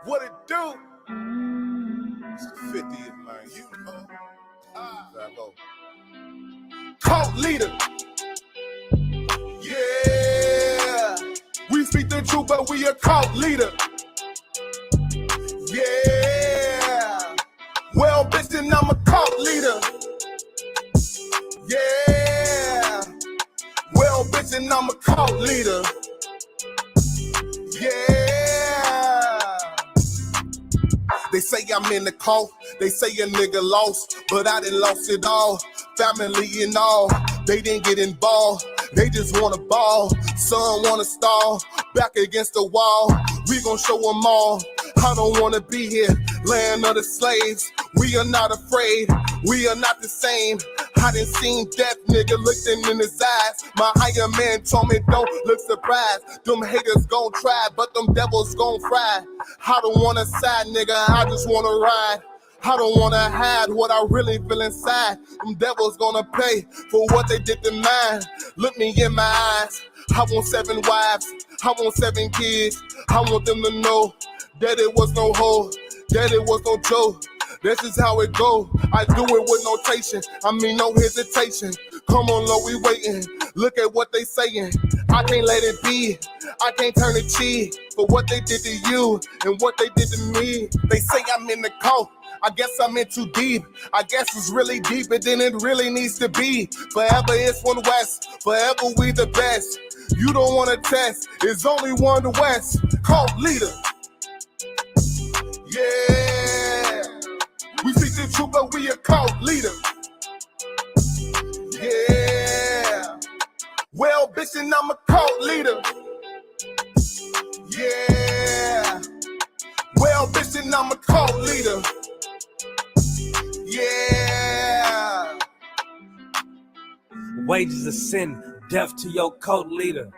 What it do? It's the 50th, man. You know. Cult leader. Yeah. We speak the truth, but we a cult leader. Yeah. Well, bitch, then I'm a cult leader. Yeah. Well, bitch, then I'm a cult leader. Yeah. They say I'm in the cult. They say a nigga lost, but I done lost it all. Family and all, they didn't get involved. They just wanna ball, son wanna stall. Back against the wall, we gon' show them all. I don't wanna be here, land of the slaves. We are not afraid, we are not the same. I done seen death, nigga, looked in his eyes. My higher man told me don't look surprised. Them haters gon' try, but them devils gon' fry. I don't wanna side, nigga, I just wanna ride. I don't wanna hide what I really feel inside. Them devils gonna pay for what they did to mine. Look me in my eyes. I want 7 wives. I want 7 kids. I want them to know that it was no hoe, that it was no joke. This is how it go. I do it with notation. I mean no hesitation. Come on, Lord, we waiting. Look at what they saying. I can't let it be. I can't turn the cheek for what they did to you and what they did to me. They say I'm in the cult. I guess I'm in too deep. I guess it's really deeper than it really needs to be. Forever it's one West. Forever we the best. You don't want to test. It's only one West. Cult leader. Yeah. We speak the truth, but we a cult leader. Yeah. Well, bitch, and I'm a cult leader. Yeah. Well, bitch, and I'm a cult leader. Yeah. Wages of sin, death to your cult leader.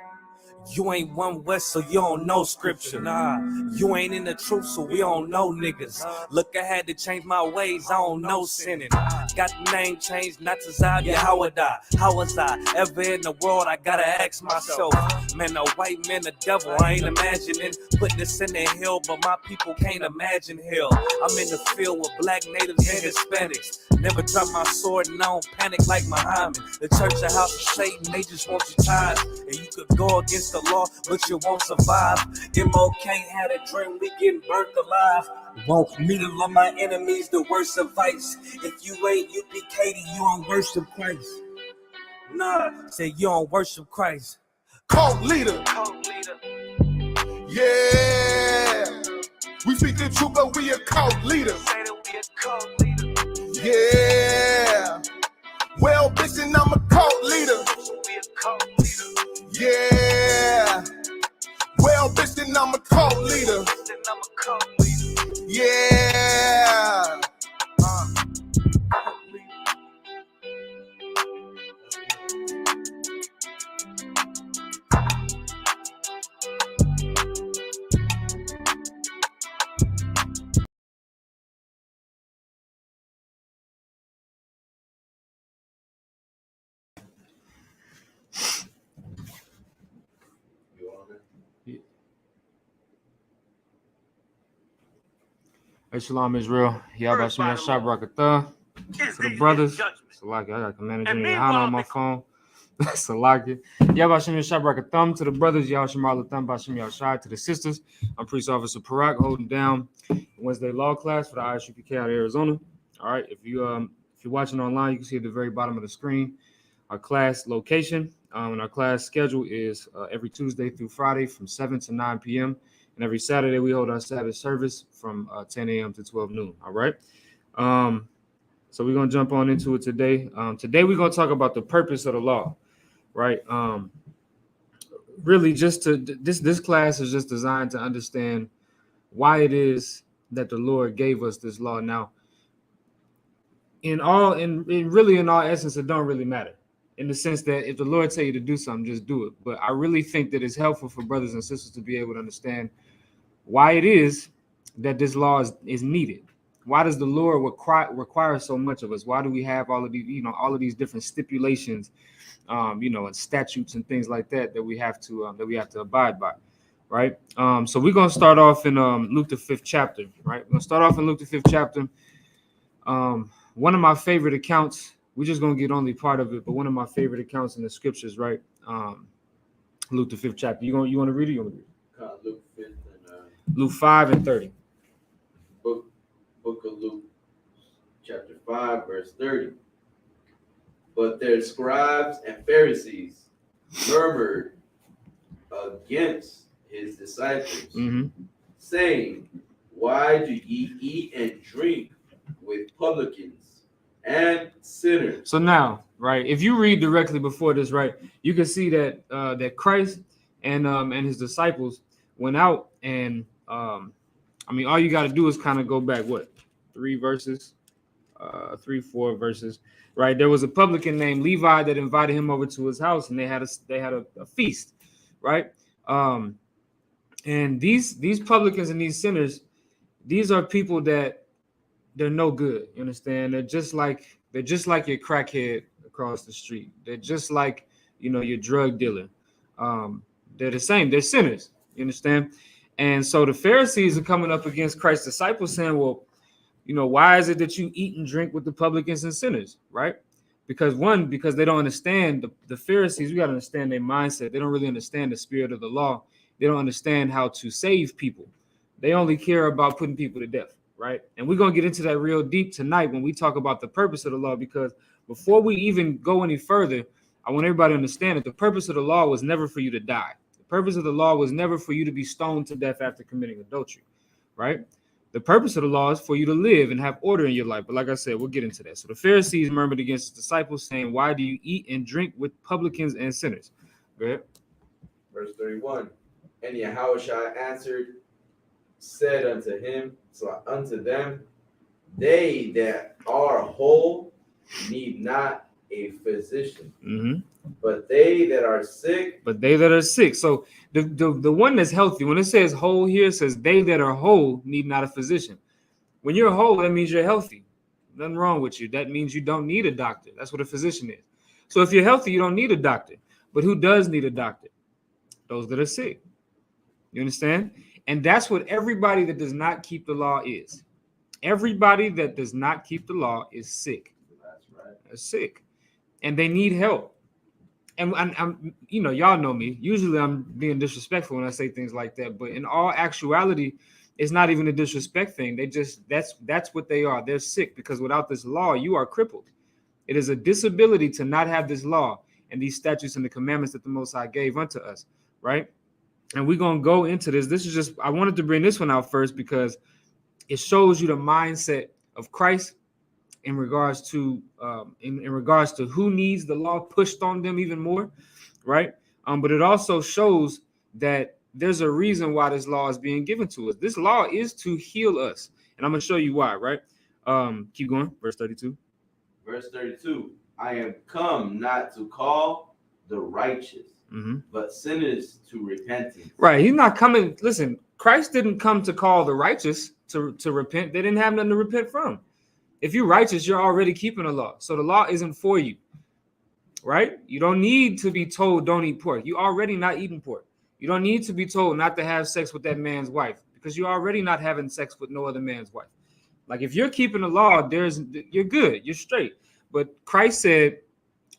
You ain't one West, so you don't know scripture. Nah, you ain't in the truth, so we don't know niggas. Look, I had to change my ways, I don't know sinning. Got the name changed, not to Zab, yeah, how would I? How was I ever in the world? I gotta ask myself. Man, a white man, the devil, I ain't imagining putting this in the hill, but my people can't imagine hell. I'm in the field with black natives and Hispanics. Never drop my sword and I don't panic like Muhammad. The church, the house of Satan, they just want your tithes. And you could go against the law, but you won't survive. MOK had a dream, we getting burnt alive. Want me to love my enemies, the worst advice. If you ain't UPK, you don't worship Christ. Nah, say you don't worship Christ. Cult leader. Yeah. We speak the truth, but we a cult leader. Yeah. Well, bitch, and I'm a cult leader. Yeah. Well, bitch, then I'm a cult leader. Yeah. Hey, Shalom Israel. Yabashim Yashab Rakatha. To the brothers. Salaki. I got Commander Jimmy Hana on my phone. Salaki. Yabashim Yashab Rakatham. To the brothers. Yashim Alatham Bashim Yashai. To the sisters. I'm Priest Officer Parak holding down Wednesday Law class for the ISUPK out of Arizona. All right. If you're watching online, you can see at the very bottom of the screen our class location. And our class schedule is every Tuesday through Friday from 7 to 9 p.m. And every Saturday, we hold our Sabbath service from 10 a.m. to 12 noon. All right. So we're going to jump on into it today. Today, we're going to talk about the purpose of the law. Right. Really, this class is just designed to understand why it is that the Lord gave us this law. Now, in all essence, it don't really matter. In the sense that if the Lord tell you to do something, just do it. But I really think that it's helpful for brothers and sisters to be able to understand why it is that this law is needed. Why does the Lord require so much of us? Why do we have all of these different stipulations, and statutes and things like that we have to abide by? right? So we're gonna start off in Luke the 5th chapter, right? We're gonna start off in Luke the 5th chapter. One of my favorite accounts. We're just gonna get only part of it, but one of my favorite accounts in the scriptures, right? Luke the 5th chapter. You want to read it? You want to read it? Luke 5th and Luke 5 and 30. book of Luke, chapter 5, verse 30. But their scribes and Pharisees murmured against his disciples, saying, "Why do ye eat and drink with publicans and sinners?" So now, right, if you read directly before this, right, you can see that that Christ and his disciples went out, and I mean, all you got to do is kind of go back 4 verses, right? There was a publican named Levi that invited him over to his house, and they had a feast, right? And these publicans and these sinners, these are people that they're no good. You understand? They're just like your crackhead across the street. They're just like, your drug dealer. They're the same. They're sinners. You understand? And so the Pharisees are coming up against Christ's disciples saying, well, why is it that you eat and drink with the publicans and sinners, right? Because they don't understand the Pharisees. We got to understand their mindset. They don't really understand the spirit of the law. They don't understand how to save people. They only care about putting people to death, right? And we're going to get into that real deep tonight when we talk about the purpose of the law, because before we even go any further, I want everybody to understand that the purpose of the law was never for you to die. The purpose of the law was never for you to be stoned to death after committing adultery, right? The purpose of the law is for you to live and have order in your life. But like I said, we'll get into that. So the Pharisees murmured against his disciples, saying, "Why do you eat and drink with publicans and sinners?" Go ahead. Verse 31. And Yahushua answered, said unto them, they that are whole need not a physician, but they that are sick. So the one that's healthy, when it says whole here, it says they that are whole need not a physician. When you're whole, that means you're healthy. Nothing wrong with you. That means you don't need a doctor. That's what a physician is. So if you're healthy, you don't need a doctor. But who does need a doctor? Those that are sick. You understand? And that's what everybody that does not keep the law is. Everybody that does not keep the law is sick. That's right. They're sick. And they need help. And I'm y'all know me. Usually I'm being disrespectful when I say things like that. But in all actuality, it's not even a disrespect thing. That's what they are. They're sick because without this law, you are crippled. It is a disability to not have this law and these statutes and the commandments that the Most High gave unto us, right? And we're going to go into this. This is just, I wanted to bring this one out first because it shows you the mindset of Christ in regards to who needs the law pushed on them even more, right? But it also shows that there's a reason why this law is being given to us. This law is to heal us. And I'm going to show you why, right? Keep going. Verse 32. Verse 32. I am come not to call the righteous, but sinners to repentance. Right. He's not coming. Listen, Christ didn't come to call the righteous to repent. They didn't have nothing to repent from. If you're righteous, you're already keeping the law. So the law isn't for you, right? You don't need to be told don't eat pork. You're already not eating pork. You don't need to be told not to have sex with that man's wife because you're already not having sex with no other man's wife. Like if you're keeping the law, you're good. You're straight. But Christ said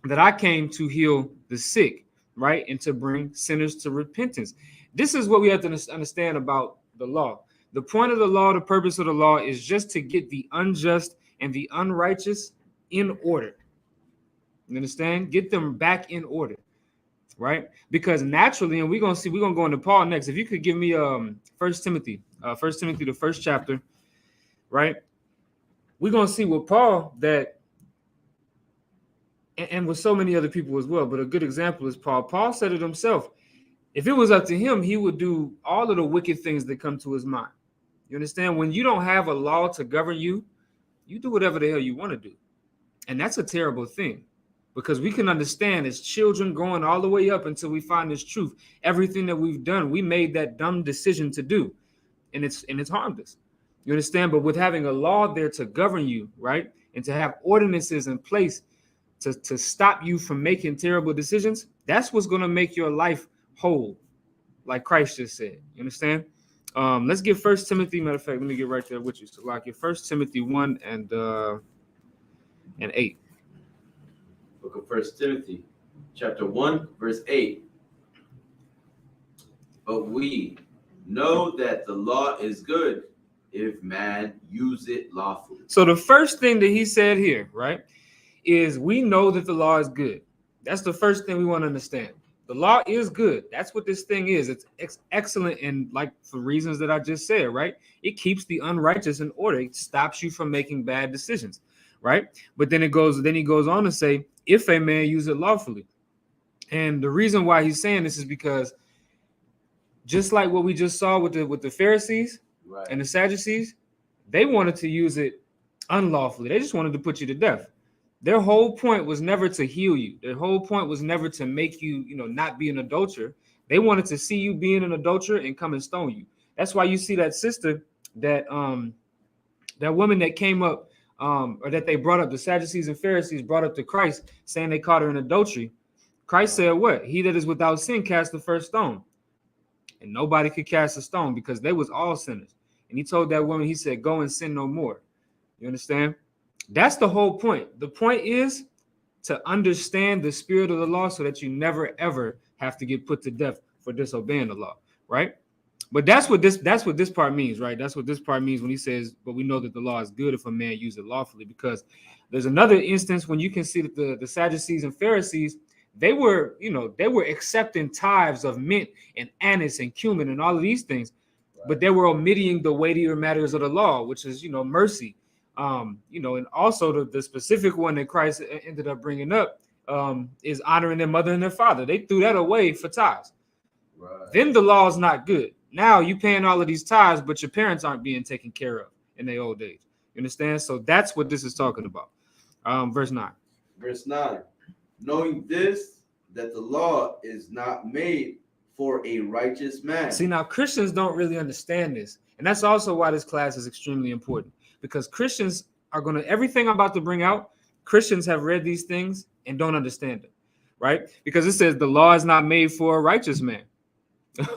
that I came to heal the sick, right? And to bring sinners to repentance. This is what we have to understand about the law. The point of the law, the purpose of the law is just to get the unjust and the unrighteous in order. You understand? Get them back in order, right? Because naturally, and we're going to go into Paul next. If you could give me 1 Timothy, the 1st chapter, right? We're going to see with Paul that, and with so many other people as well, but a good example is Paul. Paul said it himself. If it was up to him, he would do all of the wicked things that come to his mind. You understand? When you don't have a law to govern you, you do whatever the hell you want to do. And that's a terrible thing because we can understand as children growing all the way up until we find this truth. Everything that we've done, we made that dumb decision to do. And it's harmed us. You understand? But with having a law there to govern you, right? And to have ordinances in place to stop you from making terrible decisions, that's what's going to make your life whole. like Christ just said. You understand? Let's get 1 Timothy. Matter of fact, let me get right there with you. So like your 1 Timothy 1 and 8. Book of 1 Timothy, chapter 1, verse 8. But we know that the law is good if man use it lawfully. So the first thing that he said here, right, is we know that the law is good. That's the first thing we want to understand. The law is good. That's what this thing is. It's excellent, and like for reasons that I just said, right? It keeps the unrighteous in order. It stops you from making bad decisions, right? But then he goes on to say, if a man use it lawfully. And the reason why he's saying this is because just like what we just saw with the Pharisees and the Sadducees, they wanted to use it unlawfully. They just wanted to put you to death. Their whole point was never to heal you. Their whole point was never to make you, not be an adulterer. They wanted to see you being an adulterer and come and stone you. That's why you see that sister, that woman that came up, or that they brought up, the Sadducees and Pharisees brought up to Christ, saying they caught her in adultery. Christ said what? He that is without sin cast the first stone. And nobody could cast a stone because they was all sinners. And he told that woman, he said, go and sin no more. You understand? That's the whole point. The point is to understand the spirit of the law so that you never, ever have to get put to death for disobeying the law, right? But that's what this part means, right? That's what this part means when he says, but we know that the law is good if a man use it lawfully, because there's another instance when you can see that the Sadducees and Pharisees, they were accepting tithes of mint and anise and cumin and all of these things, but they were omitting the weightier matters of the law, which is, mercy. And also the specific one that Christ ended up bringing up is honoring their mother and their father. They threw that away for tithes. Right. Then the law is not good. Now you paying all of these tithes, but your parents aren't being taken care of in their old age. You understand? So that's what this is talking about. Verse 9. Verse 9. Knowing this, that the law is not made for a righteous man. See, now Christians don't really understand this. And that's also why this class is extremely important. Because Christians are going to, everything I'm about to bring out, Christians have read these things and don't understand it, right? Because it says the law is not made for a righteous man,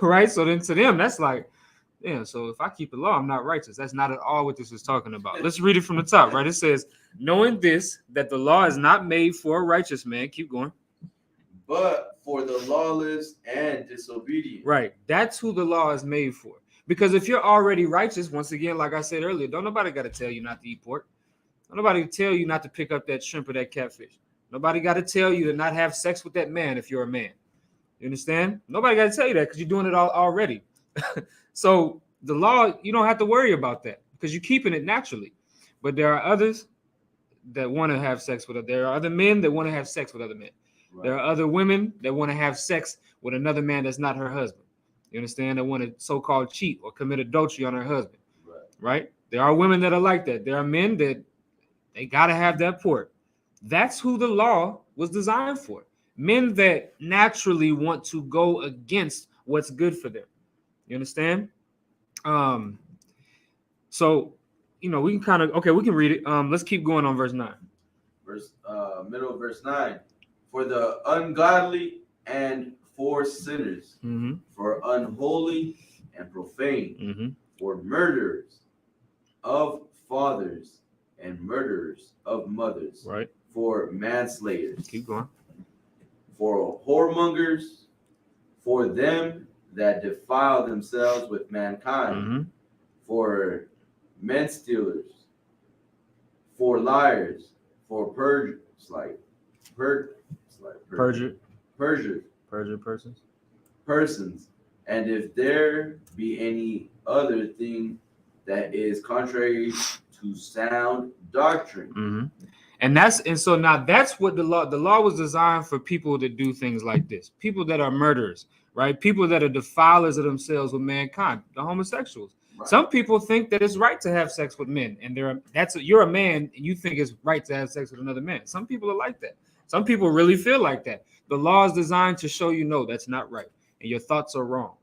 right? So then to them, that's like, yeah, so if I keep the law, I'm not righteous. That's not at all what this is talking about. Let's read it from the top, right? It says, knowing this, that the law is not made for a righteous man. Keep going. But for the lawless and disobedient. Right. That's who the law is made for. Because if you're already righteous, once again, like I said earlier, don't nobody got to tell you not to eat pork. Don't nobody tell you not to pick up that shrimp or that catfish. Nobody got to tell you to not have sex with that man if you're a man. You understand? Nobody got to tell you that because you're doing it all already. So the law, you don't have to worry about that because you're keeping it naturally. But there are others that want to have sex with it. There are other men that want to have sex with other men. Right. There are other women that want to have sex with another man that's not her husband. You understand? That want to so-called cheat or commit adultery on her husband. Right? There are women that are like that. There are men that they got to have that pork. That's who the law was designed for. Men that naturally want to go against what's good for them. You understand? So, we can we can read it. Let's keep going on verse 9. Middle of verse 9. For the ungodly and for sinners, for unholy and profane, for murderers of fathers and murderers of mothers, right? For manslayers. Keep going. For whoremongers, for them that defile themselves with mankind, for men stealers, for liars, for perjured persons, and if there be any other thing that is contrary to sound doctrine. And so now that's what the law was designed for, people that do things like this, people that are murderers, right? People that are defilers of themselves with mankind, the homosexuals. Right. Some people think that it's right to have sex with men, and you're a man and you think it's right to have sex with another man. Some people are like that. Some people really feel like that. The law is designed to show you, no, that's not right, and your thoughts are wrong,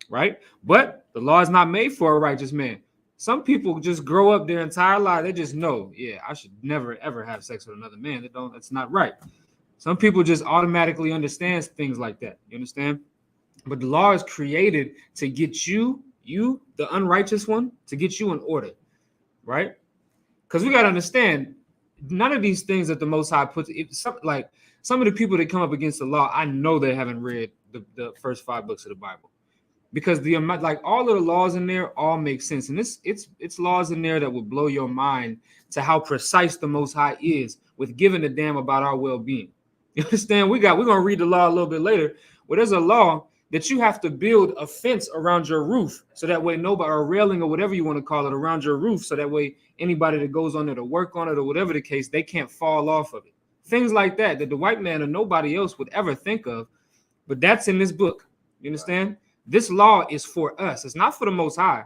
right? But the law is not made for a righteous man. Some people just grow up their entire life. They just know, yeah, I should never, ever have sex with another man. That's not right. Some people just automatically understand things like that. You understand? But the law is created to get you, the unrighteous one, to get you in order, right? Because we got to understand, none of these things that the Most High puts, like some of the people that come up against the law, I know they haven't read the first 5 books of the Bible, because the amount, like all of the laws in there all make sense, and it's laws in there that will blow your mind to how precise the Most High is with giving a damn about our well-being. You understand? We're gonna read the law a little bit later, where there's a law that you have to build a fence around your roof, so that way nobody, or a railing or whatever you want to call it, around your roof, so that way anybody that goes on there to work on it or whatever the case, they can't fall off of it. Things like that the white man or nobody else would ever think of, but that's in this book. You understand? This law is for us. It's not for the Most High.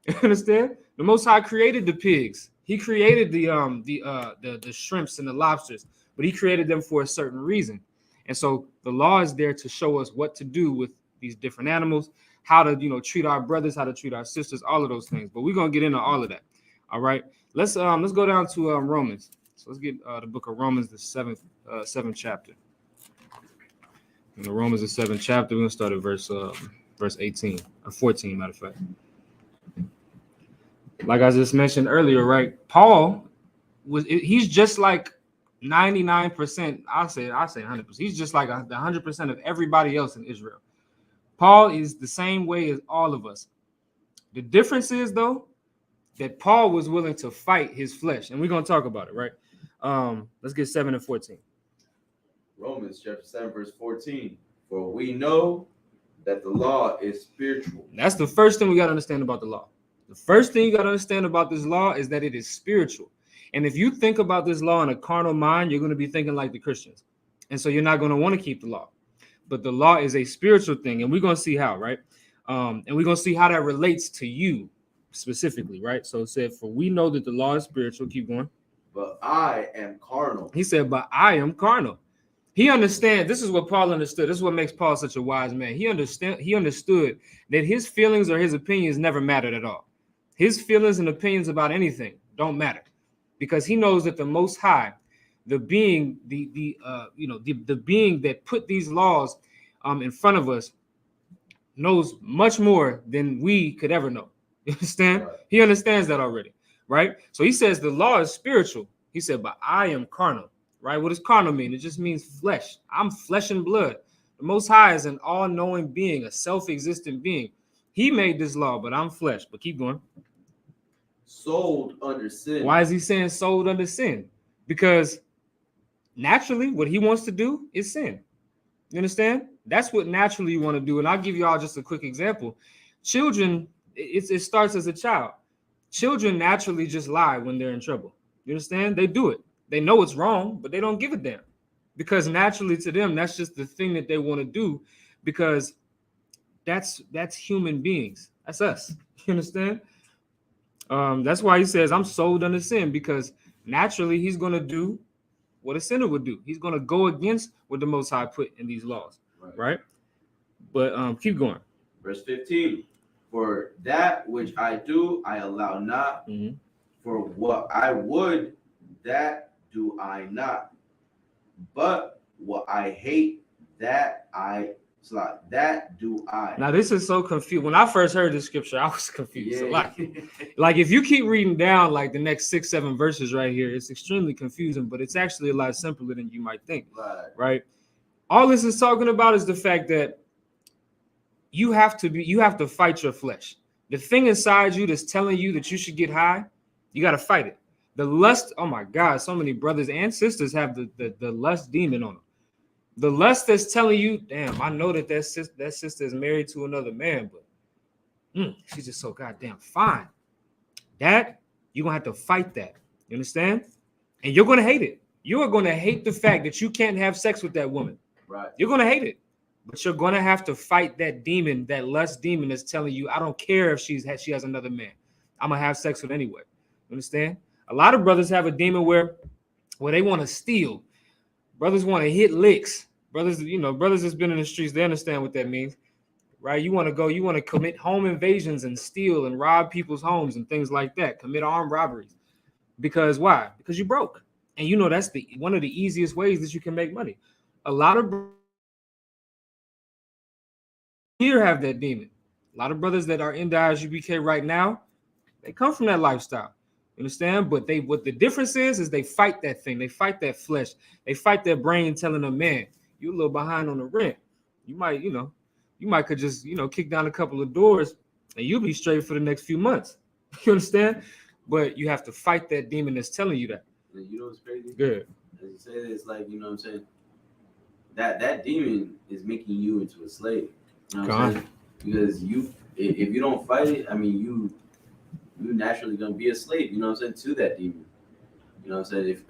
You understand? The Most High created the pigs. He created the shrimps and the lobsters, but he created them for a certain reason. And so the law is there to show us what to do with these different animals, how to, treat our brothers, how to treat our sisters, all of those things. But we're gonna get into all of that. All right. Let's go down to Romans. So let's get the book of Romans, the seventh chapter. In the Romans, the 7th chapter, we're gonna start at verse 18 or 14, matter of fact. Like I just mentioned earlier, right? Paul he's just like 99%, I say 100%. He's just like 100% of everybody else in Israel. Paul is the same way as all of us. The difference is, though, that Paul was willing to fight his flesh, and we're going to talk about it, right? Let's get 7 and 14. Romans chapter 7, verse 14. For we know that the law is spiritual. That's the first thing we got to understand about the law. The first thing you got to understand about this law is that it is spiritual. And if you think about this law in a carnal mind, you're going to be thinking like the Christians. And so you're not going to want to keep the law. But the law is a spiritual thing, and we're going to see how, right? And we're going to see how that relates to you specifically, right? So it said, for we know that the law is spiritual. Keep going. But I am carnal. He said, but I am carnal. He understands. This is what Paul understood. This is what makes Paul such a wise man. He understood that his feelings or his opinions never mattered at all. His feelings and opinions about anything don't matter, because he knows that the Most High, the being, the being that put these laws in front of us, knows much more than we could ever know. You understand? Right. He understands that already, right? So he says the law is spiritual. He said, but I am carnal, right? What does carnal mean? It just means flesh. I'm flesh and blood. The Most High is an all-knowing being, a self-existent being. He made this law, but I'm flesh. But keep going. Sold under sin. Why is he saying sold under sin? Because naturally, what he wants to do is sin. You understand? That's what naturally you want to do. And I'll give you all just a quick example. Children, it starts as a child. Children naturally just lie when they're in trouble. You understand? They do it. They know it's wrong, but they don't give a damn. Because naturally to them, that's just the thing that they want to do, because that's human beings. That's us. You understand? That's why he says, I'm sold under sin, because naturally he's going to do what a sinner would do. He's going to go against what the Most High put in these laws, right? But keep going. Verse 15, for that which I do, I allow not. Mm-hmm. For what I would, that do I not. But what I hate, that do I. Now this is so confused. When I first heard this scripture, I was confused. Yeah. So like if you keep reading down like the next 6-7 verses right here, it's extremely confusing, but it's actually a lot simpler than you might think. Right? All this is talking about is the fact that you have to fight your flesh. The thing inside you that's telling you that you should get high, you got to fight it. The lust, oh my God, so many brothers and sisters have the lust demon on them. The lust that's telling you, damn, I know that sister is married to another man, but she's just so goddamn fine. That, you're going to have to fight that. You understand? And you're going to hate it. You are going to hate the fact that you can't have sex with that woman. Right. You're going to hate it. But you're going to have to fight that demon, that lust demon that's telling you, I don't care if she has another man. I'm going to have sex with anyway. You understand? A lot of brothers have a demon where they want to steal. Brothers want to hit licks. Brothers that's been in the streets, they understand what that means, right? You want to commit home invasions and steal and rob people's homes and things like that. Commit armed robberies. Because why? Because you're broke. And that's one of the easiest ways that you can make money. A lot of here have that demon. A lot of brothers that are in the ISUPK right now, they come from that lifestyle. You understand? But what the difference is they fight that thing. They fight that flesh. They fight their brain telling them, man, you a little behind on the rent. You might could just, kick down a couple of doors and you'll be straight for the next few months. You understand? But you have to fight that demon that's telling you that. You know what's crazy? Good. As you said, it's like, you know what I'm saying? That demon is making you into a slave. You know what I'm saying? Because if you don't fight it, I mean, you naturally gonna be a slave. You know what I'm saying? To that demon. You know what I'm saying?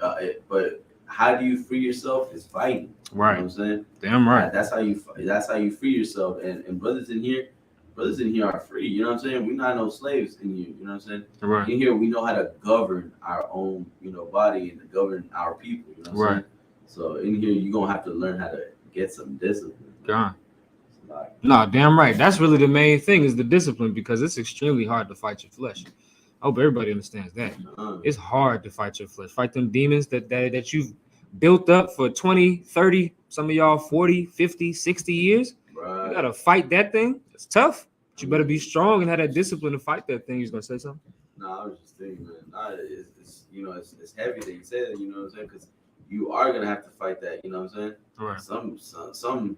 But how do you free yourself? Is fighting. Right. You know what I'm saying? Damn right. That's how you free yourself. And brothers in here are free. You know what I'm saying? We're not no slaves in here. You know what I'm saying? Right. In here, we know how to govern our own, body and to govern our people. You know what I'm saying? So in here, you're gonna have to learn how to get some discipline. God. No, damn right. That's really the main thing is the discipline, because it's extremely hard to fight your flesh. I hope everybody understands that. It's hard to fight your flesh. Fight them demons that you've built up for 20, 30, some of y'all 40, 50, 60 years. Right. You got to fight that thing. It's tough. But you better be strong and have that discipline to fight that thing. You was going to say something? No, I was just thinking, man. It's heavy that you said that, you know what I'm saying? Because you are going to have to fight that, you know what I'm saying? Right. Some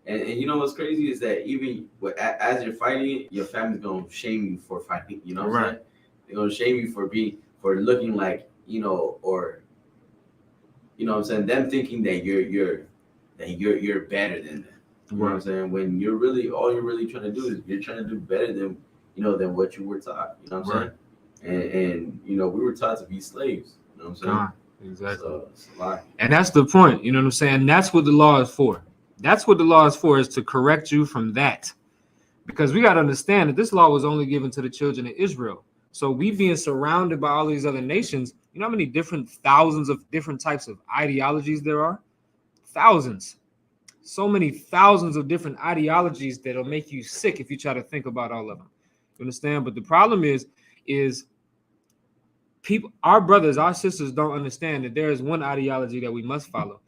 and you know what's crazy is that even as you're fighting it, your family's going to shame you for fighting, you know what I'm saying? They're going to shame you for looking like, or, you know what I'm saying? Them thinking that you're better than them. You know what I'm saying? When all you're really trying to do is you're trying to do better than what you were taught. You know what I'm saying? And we were taught to be slaves. You know what I'm saying? Exactly. So it's a lie. And that's the point. You know what I'm saying? That's what the law is for. That's what the law is for, is to correct you from that. Because we got to understand that this law was only given to the children of Israel. So we being surrounded by all these other nations, you know how many thousands of different types of ideologies there are? Thousands. So many thousands of different ideologies that'll make you sick if you try to think about all of them. You understand? But the problem is people, our brothers, our sisters don't understand that there is one ideology that we must follow.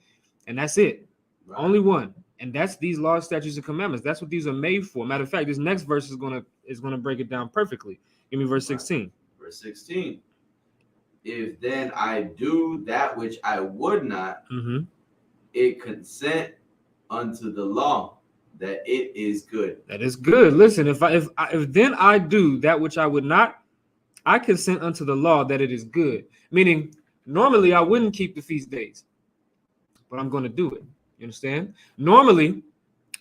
And that's it. Right. Only one. And that's these laws, statutes, and commandments. That's what these are made for. Matter of fact, this next verse is gonna break it down perfectly. Give me verse 16. Verse 16. If then I do that which I would not, it consent unto the law that it is good. That is good. Listen, if then I do that which I would not, I consent unto the law that it is good. Meaning, normally I wouldn't keep the feast days, but I'm going to do it. You understand? Normally,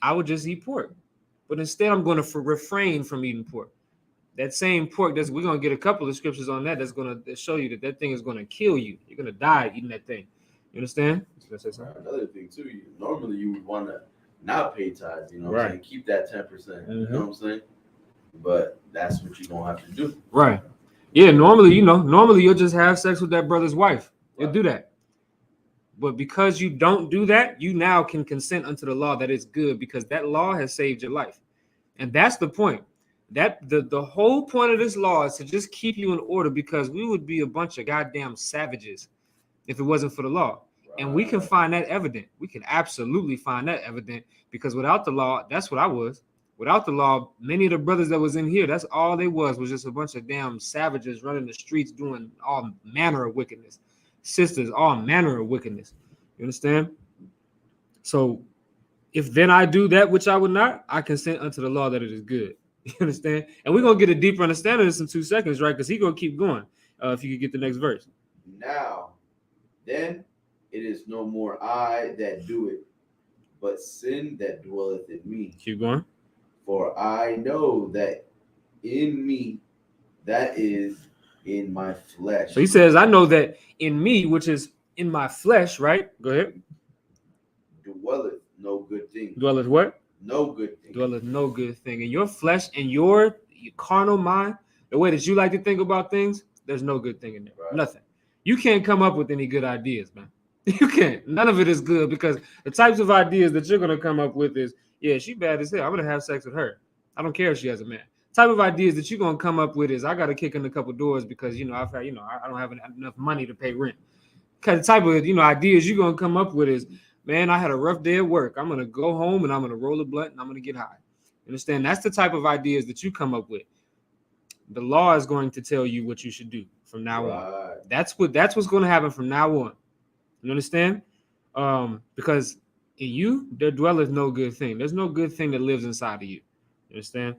I would just eat pork, but instead I'm going to refrain from eating pork. That same pork, we're going to get a couple of scriptures on that. That's going to show you that thing is going to kill you. You're going to die eating that thing. You understand? Another thing too, normally you would want to not pay tithes, you know what I'm saying? Keep that 10%, you know what I'm saying? But that's what you're going to have to do. Right. Yeah, normally you'll just have sex with that brother's wife. You'll do that. But because you don't do that, you now can consent unto the law that is good, because that law has saved your life. And that's the point. That the whole point of this law is to just keep you in order, because we would be a bunch of goddamn savages if it wasn't for the law. And we can find that evident. We can absolutely find that evident, because without the law, that's what I was. Without the law, many of the brothers that was in here, that's all they was just a bunch of damn savages running the streets doing all manner of wickedness. Sisters, all manner of wickedness. You understand? So if then I do that which I would not, I consent unto the law that it is good. You understand? And we're going to get a deeper understanding of this in 2 seconds, right? Because he's going to keep going. If you could get the next verse. Now, then it is no more I that do it, but sin that dwelleth in me. Keep going. For I know that in me, that is in my flesh. So he says, I know that in me, which is in my flesh, right? Go ahead. Dwelleth no good thing. Dwelleth what? No good thing. Dwelleth no good thing. In your flesh and your carnal mind, the way that you like to think about things, there's no good thing in there. Right. Nothing. You can't come up with any good ideas, man. You can't. None of it is good, because the types of ideas that you're going to come up with is, yeah, she bad as hell, I'm going to have sex with her. I don't care if she has a man. Type of ideas that you're going to come up with is, I got to kick in a couple doors because, I don't have enough money to pay rent. Because the type of, ideas you're going to come up with is, man, I had a rough day at work. I'm going to go home and I'm going to roll a blunt and I'm going to get high. Understand? That's the type of ideas that you come up with. The law is going to tell you what you should do from now on. That's what's going to happen from now on. You understand? Because in you there dwelleth no good thing. There's no good thing that lives inside of you. You understand?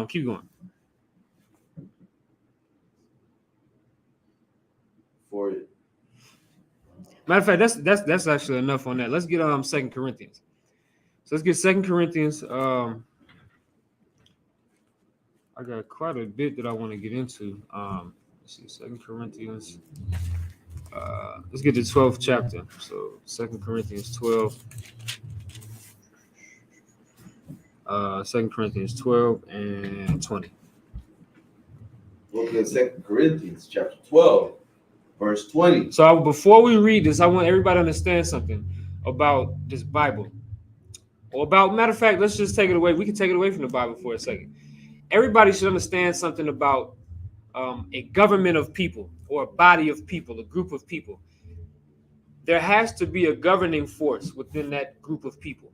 Keep going. For it. Matter of fact, that's actually enough on that. Let's get 2 Corinthians. So let's get 2 Corinthians. I got quite a bit that I want to get into. Let's see, 2 Corinthians. Let's get to 12th chapter. So 2 Corinthians 12. 2 Corinthians 12 and 20. Look at 2 Corinthians chapter 12, verse 20. So before we read this, I want everybody to understand something about this Bible. Or about, matter of fact, let's just take it away. We can take it away from the Bible for a second. Everybody should understand something about a government of people or a body of people, a group of people. There has to be a governing force within that group of people.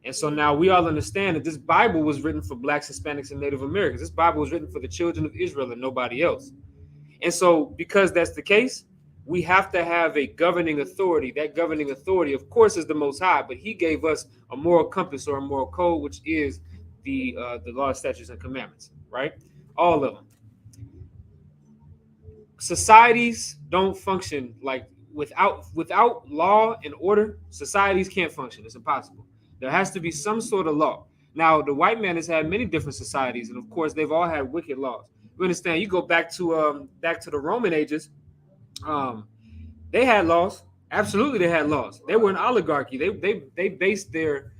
And so now we all understand that this Bible was written for Blacks, Hispanics, and Native Americans. This Bible was written for the children of Israel and nobody else. And so because that's the case, we have to have a governing authority. That governing authority, of course, is the Most High, but he gave us a moral compass or a moral code, which is the law, statutes, and commandments, right? All of them. Societies don't function like without law and order. Societies can't function. It's impossible. There has to be some sort of law. Now, the white man has had many different societies, and of course, they've all had wicked laws. You understand? You go back to the Roman ages. They had laws. Absolutely, they had laws. They were an oligarchy. They based their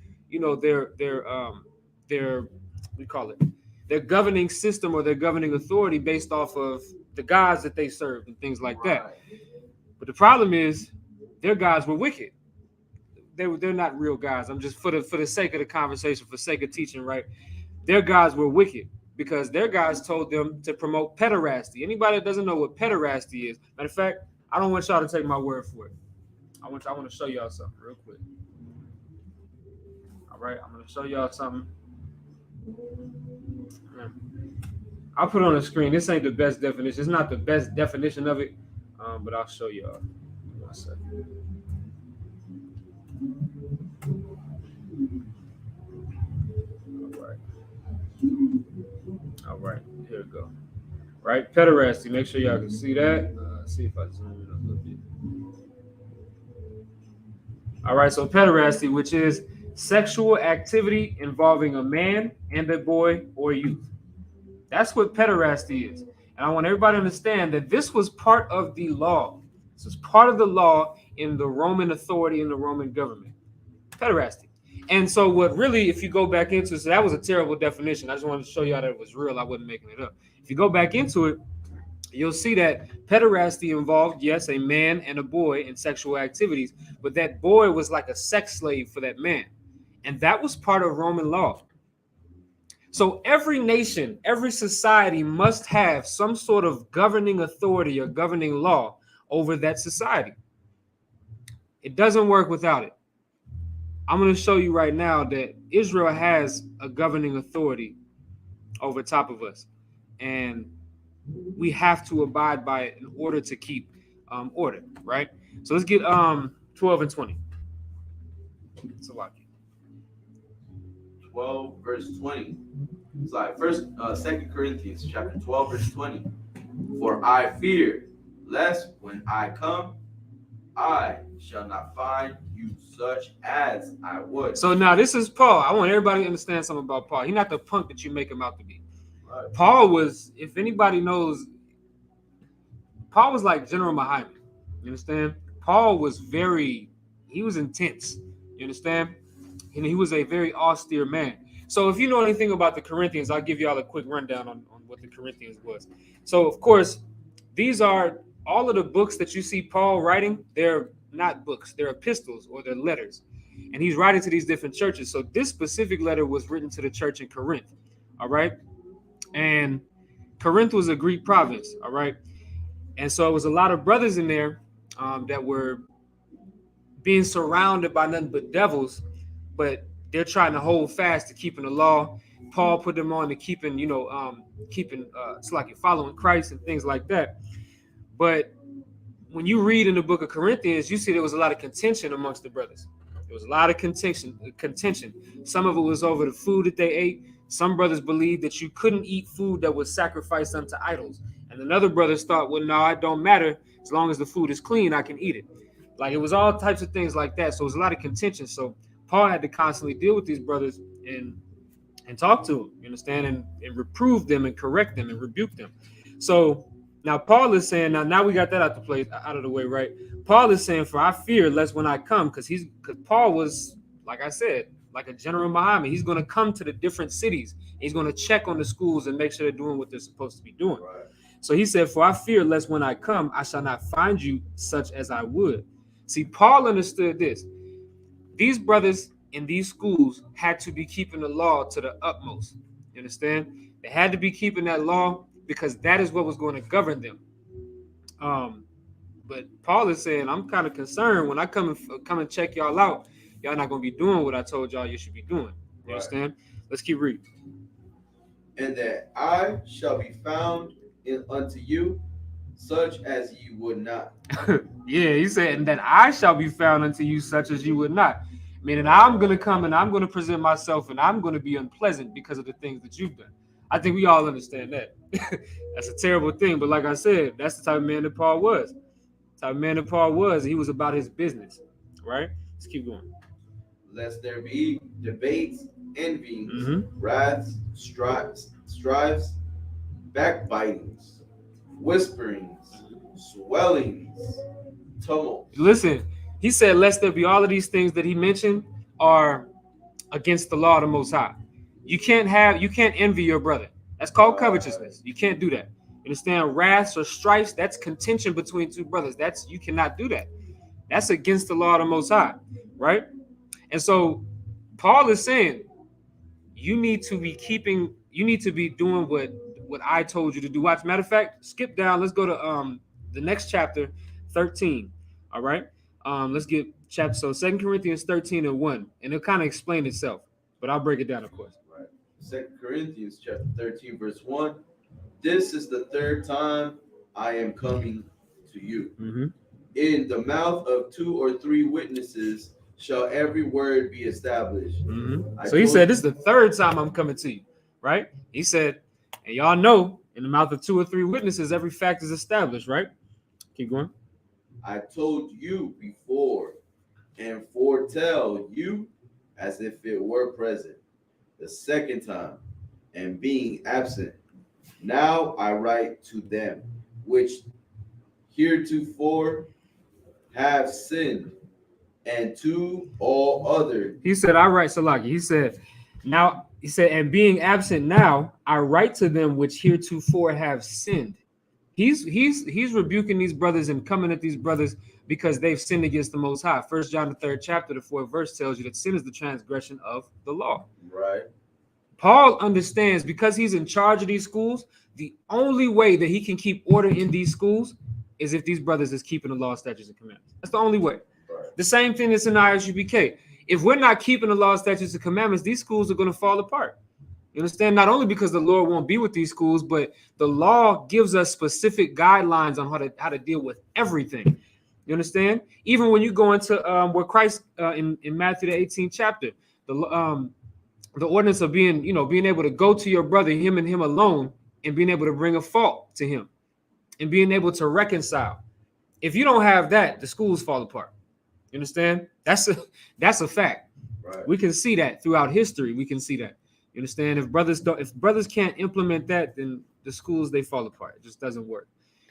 their governing system or their governing authority based off of the gods that they served and things like that. But the problem is their gods were wicked. They're not real gods. I'm just for the sake of the conversation, for the sake of teaching, right? Their gods were wicked because their gods told them to promote pederasty. Anybody that doesn't know what pederasty is, matter of fact, I don't want y'all to take my word for it. I want to show y'all something real quick. All right, I'm going to show y'all something. I'll put it on the screen. This ain't the best definition. It's not the best definition of it, but I'll show y'all. 1 second. All right, here we go. Right, pederasty. Make sure y'all can see that. See if I zoom in a little bit. All right, so pederasty, which is sexual activity involving a man and a boy or youth. That's what pederasty is. And I want everybody to understand that this was part of the law. This was part of the law in the Roman authority, in the Roman government. Pederasty. And so what really, if you go back into, so that was a terrible definition. I just wanted to show y'all that it was real. I wasn't making it up. If you go back into it, you'll see that pederasty involved, yes, a man and a boy in sexual activities, but that boy was like a sex slave for that man. And that was part of Roman law. So every nation, every society must have some sort of governing authority or governing law over that society. It doesn't work without it. I'm going to show you right now that Israel has a governing authority over top of us. And we have to abide by it in order to keep order, right? So let's get 12 and 20. It's a lot. 12 verse 20. It's like 2 Corinthians chapter 12 verse 20. For I fear lest when I come, I shall not find you such as I would. So now this is Paul. I want everybody to understand something about Paul. He's not the punk that you make him out to be. Right. Paul was, if anybody knows, Paul was like General Muhammad. You understand? Paul was he was intense. You understand? And he was a very austere man. So if you know anything about the Corinthians, I'll give y'all a quick rundown on what the Corinthians was. So of course, these are all of the books that you see Paul writing. They're not books, they're epistles or they're letters. And he's writing to these different churches. So this specific letter was written to the church in Corinth. All right. And Corinth was a Greek province. All right. And so it was a lot of brothers in there that were being surrounded by nothing but devils, but they're trying to hold fast to keeping the law. Paul put them on to keeping, it's like following Christ and things like that. But when you read in the book of Corinthians, you see there was a lot of contention amongst the brothers. There was a lot of contention. Some of it was over the food that they ate. Some brothers believed that you couldn't eat food that was sacrificed unto idols. And another brothers thought, well, no, it don't matter. As long as the food is clean, I can eat it. Like, it was all types of things like that. So it was a lot of contention. So Paul had to constantly deal with these brothers and talk to them, you understand, and reprove them and correct them and rebuke them. So now Paul is saying, now we got that out of the way, right? Paul is saying, for I fear lest when I come, because Paul was, like I said, like a General Muhammad. He's going to come to the different cities. He's going to check on the schools and make sure they're doing what they're supposed to be doing. Right. So he said, for I fear lest when I come, I shall not find you such as I would. See, Paul understood this. These brothers in these schools had to be keeping the law to the utmost. You understand? They had to be keeping that law because that is what was going to govern them. But Paul is saying, I'm kind of concerned when I come and check y'all out. Y'all not going to be doing what I told y'all you should be doing. You understand? Let's keep reading. And that I shall be found unto you such as you would not. Yeah, he said, and that I shall be found unto you such as you would not. Meaning I'm going to come and I'm going to present myself and I'm going to be unpleasant because of the things that you've done. I think we all understand that. That's a terrible thing. But like I said, that's the type of man that Paul was. The type of man that Paul was. He was about his business. Right? Let's keep going. Lest there be debates, envyings, wraths, strifes, backbitings, whisperings, swellings, tumults. Listen, he said, lest there be all of these things that he mentioned are against the law of the Most High. You can't envy your brother. That's called covetousness. You can't do that. You understand? Wraths or strifes, that's contention between two brothers. You cannot do that. That's against the law of the Most High, right? And so Paul is saying, you need to be doing what I told you to do. Watch, matter of fact, skip down. Let's go to the next chapter, 13. All right. Let's get chapter. So 2 Corinthians 13:1, and it'll kind of explain itself, but I'll break it down, of course. Right. 2 Corinthians chapter 13, verse 1. This is the third time I am coming to you. In the mouth of 2 or 3 witnesses shall every word be established. So he said, this is the third time I'm coming to you, right? He said, and y'all know, in the mouth of 2 or 3 witnesses, every fact is established, right? Keep going. I told you before and foretell you as if it were present the second time, and being absent. Now I write to them which heretofore have sinned, and to all other. He said, I write, Salaki. He said, and being absent now, I write to them which heretofore have sinned. He's rebuking these brothers and coming at these brothers because they've sinned against the Most High. 1 John the 3rd chapter, the 4th verse tells you that sin is the transgression of the law. Right. Paul understands because he's in charge of these schools, the only way that he can keep order in these schools is if these brothers is keeping the law, statutes, and commandments. That's the only way. Right. The same thing that's in ISUPK. If we're not keeping the law, statutes, and commandments, these schools are going to fall apart. You understand? Not only because the Lord won't be with these schools, but the law gives us specific guidelines on how to deal with everything. You understand? Even when you go into where Christ in Matthew the 18th chapter, the ordinance of being able to go to your brother, him and him alone, and being able to bring a fault to him and being able to reconcile. If you don't have that, the schools fall apart. You understand? That's a fact. Right. We can see that throughout history. We can see that. You understand? If brothers can't implement that, then the schools, they fall apart. It just doesn't work.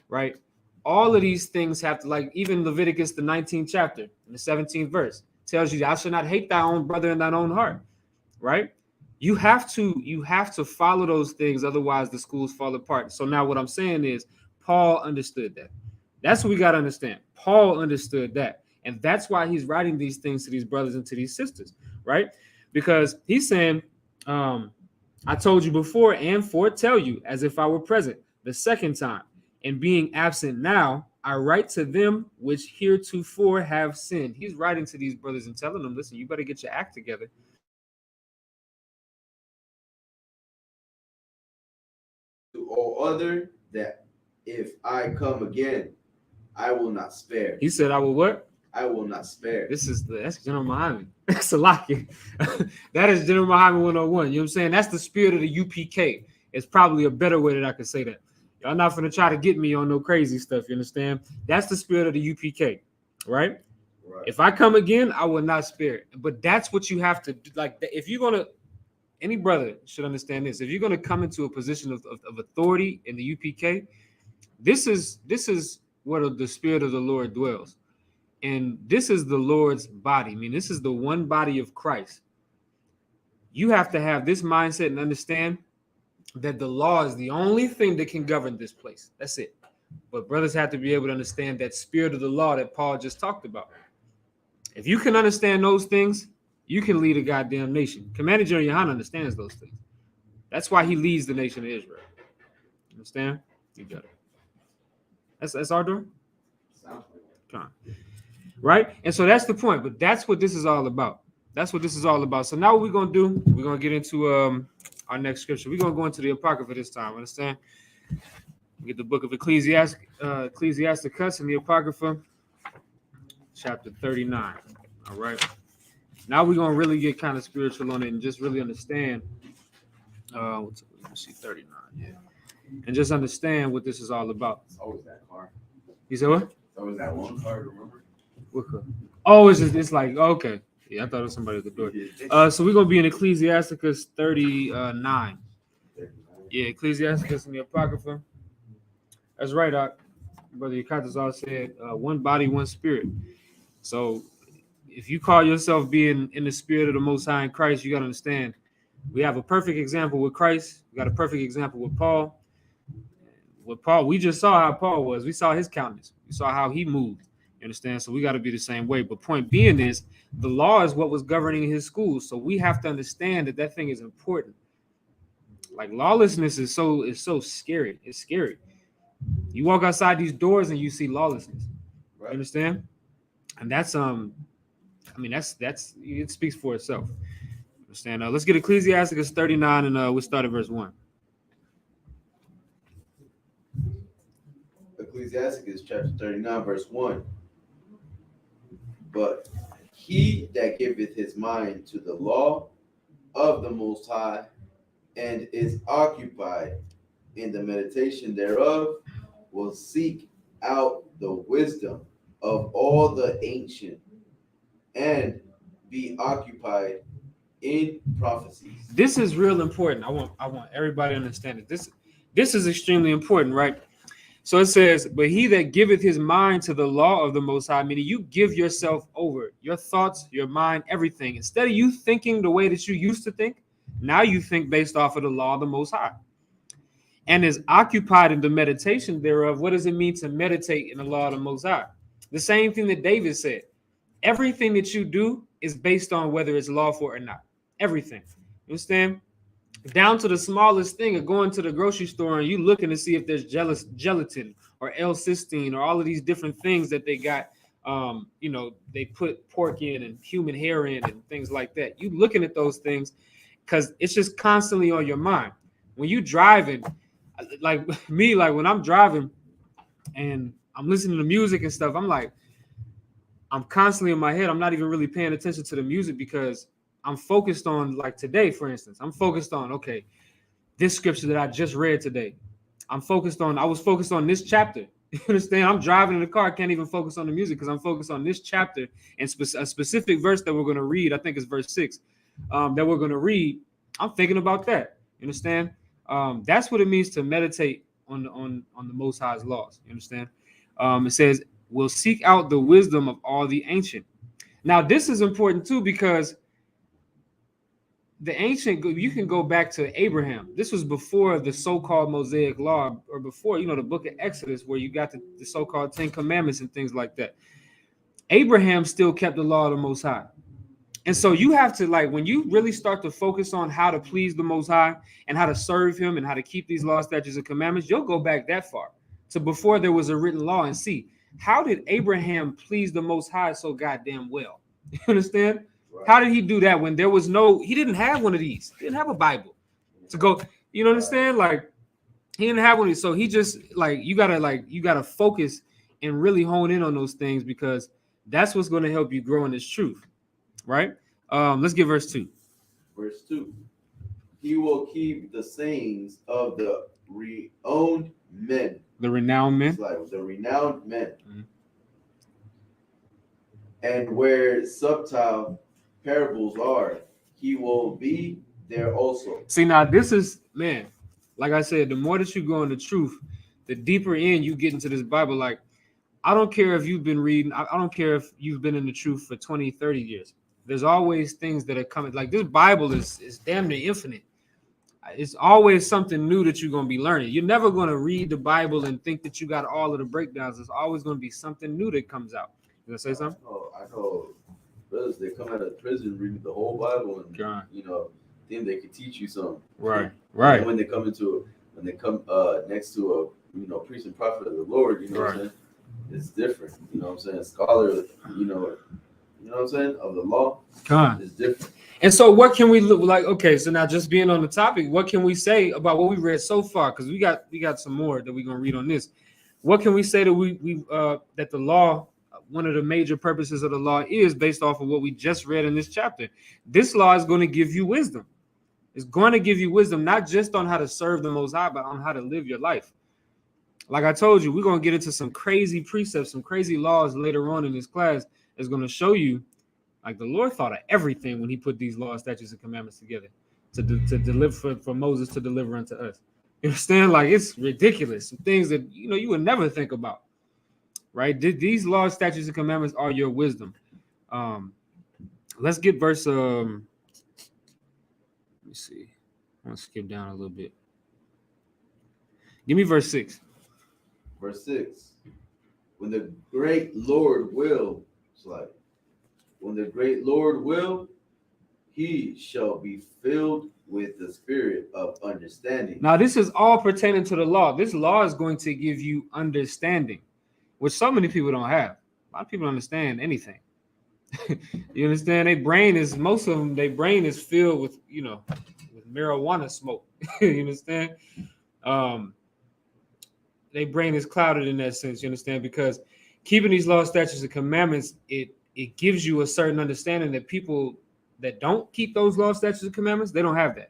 Right? All of these things have to, like even Leviticus, the 19th chapter, in the 17th verse, tells you, thou shalt not hate thy own brother in thine own heart. Right? You have to follow those things, otherwise the schools fall apart. So now what I'm saying is Paul understood that. That's what we got to understand. Paul understood that. And that's why he's writing these things to these brothers and to these sisters, right? Because he's saying, I told you before and foretell you as if I were present the second time, and being absent now, I write to them which heretofore have sinned. He's writing to these brothers and telling them, listen, you better get your act together. all other, that if I come again, I will not spare. He said, I will what? I will not spare. That's General Muhammad. That's a lot. That is General Muhammad 101. You know what I'm saying? That's the spirit of the UPK. It's probably a better way that I could say that. Y'all not gonna try to get me on no crazy stuff. You understand? That's the spirit of the UPK, right? Right. If I come again, I will not spare it. But that's what you have to do. Like, if you're gonna, any brother should understand this. If you're gonna come into a position of authority in the UPK, this is where the spirit of the Lord dwells. And this is the Lord's body. I mean, this is the one body of Christ. You have to have this mindset and understand that the law is the only thing that can govern this place. That's it. But brothers have to be able to understand that spirit of the law that Paul just talked about. If you can understand those things, you can lead a goddamn nation. Commander General Yohanan understands those things. That's why he leads the nation of Israel. You understand? You got it. That's our door? Sounds like it. Come on. Right? And so that's the point. But that's what this is all about. That's what this is all about. So now what we're going to do, we're going to get into our next scripture. We're going to go into the Apocrypha this time. Understand? Get the book of Ecclesiasticus and the Apocrypha, chapter 39. All right. Now we're going to really get kind of spiritual on it and just really understand. Let's see, 39. Yeah. And just understand what this is all about. It's always that car. You said what? It's always that one car, remember? What car? Oh, it's like, okay. Yeah, I thought it was somebody at the door. So we're going to be in Ecclesiasticus 39. Yeah, Ecclesiasticus and the Apocrypha. That's right, Brother Yakatazar said, one body, one spirit. So if you call yourself being in the spirit of the Most High in Christ, you got to understand, we have a perfect example with Christ. We got a perfect example with Paul. With Paul, we just saw how Paul was. We saw his countenance. We saw how he moved. You understand? So we got to be the same way. But point being is, the law is what was governing his schools. So we have to understand that thing is important. Like, lawlessness is so scary. It's scary. You walk outside these doors and you see lawlessness. Right. You understand? And that's that's it speaks for itself. You understand? Let's get Ecclesiasticus 39 and we'll start at verse 1. Ecclesiasticus chapter 39, verse 1. But he that giveth his mind to the law of the Most High and is occupied in the meditation thereof will seek out the wisdom of all the ancient and be occupied in prophecies. This is real important. I want everybody to understand it. This is extremely important, right? So it says, but he that giveth his mind to the law of the Most High, meaning you give yourself over, your thoughts, your mind, everything. Instead of you thinking the way that you used to think, now you think based off of the law of the Most High. And is occupied in the meditation thereof. What does it mean to meditate in the law of the Most High? The same thing that David said. Everything that you do is based on whether it's lawful or not. Everything. You understand? Down to the smallest thing of going to the grocery store and you looking to see if there's gelatin or L-cysteine or all of these different things that they got. They put pork in and human hair in and things like that. You looking at those things because it's just constantly on your mind. When you driving, like me, like when I'm driving and I'm listening to music and stuff, I'm constantly in my head. I'm not even really paying attention to the music because I'm focused on, like today, for instance, I'm focused on, okay, this scripture that I just read today. I was focused on this chapter. You understand? I'm driving in the car. I can't even focus on the music because I'm focused on this chapter and a specific verse that we're going to read. I think it's verse 6 that we're going to read. I'm thinking about that. You understand? That's what it means to meditate on the Most High's laws. You understand? It says, we'll seek out the wisdom of all the ancient. Now, this is important too, because the ancient, you can go back to Abraham. This was before the so-called Mosaic law, or before, the book of Exodus, where you got the so-called 10 commandments and things like that. Abraham still kept the law of the Most High. And so you have to, like, when you really start to focus on how to please the Most High and how to serve him and how to keep these laws, statutes, and commandments, you'll go back that far to before there was a written law and see, how did Abraham please the Most High so goddamn well? You understand? Right. How did he do that when there was he didn't have one of these. He didn't have a Bible to go, you understand? Like, He didn't have one. So he just you gotta focus and really hone in on those things, because that's what's going to help you grow in this truth, right? Let's get verse 2. Verse 2. He will keep the sayings of the renowned men. The renowned men. It's like the renowned men. Mm-hmm. And where subtle parables are, he will be there also. See, now this is, man, like I said, the more that you go in the truth, the deeper in you get into this Bible. Like, I don't care if you've been reading, I don't care if you've been in the truth for 20, 30 years. There's always things that are coming. Like, this Bible is damn near infinite. It's always something new that you're going to be learning. You're never going to read the Bible and think that you got all of the breakdowns. There's always going to be something new that comes out. You want to say something? I know brothers, they come out of prison reading the whole Bible and, God. Then they can teach you something. Right. And when they come next to a priest and prophet of the Lord, you know what I'm saying? It's different. You know what I'm saying? Scholar, you know what I'm saying, of the law. It's different. And so what can we look like? Okay, so now just being on the topic, what can we say about what we read so far? Because we got some more that we're gonna read on this. What can we say that that the law, one of the major purposes of the law is based off of what we just read in this chapter? This law is going to give you wisdom. It's going to give you wisdom, not just on how to serve the Most High, but on how to live your life. Like I told you, we're going to get into some crazy precepts, some crazy laws later on in this class that's going to show you, like, the Lord thought of everything when he put these laws, statutes, and commandments together to deliver for Moses to deliver unto us. You understand? Like, it's ridiculous. Some things that, you would never think about, right? These laws, statutes, and commandments are your wisdom. Let's get verse, let me see. I'm going to skip down a little bit. Give me verse 6. Verse 6. When the great Lord will, he shall be filled with the spirit of understanding. Now, this is all pertaining to the law. This law is going to give you understanding, which so many people don't have. A lot of people don't understand anything. You understand? Most of them, their brain is filled with, with marijuana smoke. You understand? Their brain is clouded in that sense, you understand? Because keeping these laws, statutes, and commandments, it gives you a certain understanding that people that don't keep those laws, statutes, and commandments, they don't have that.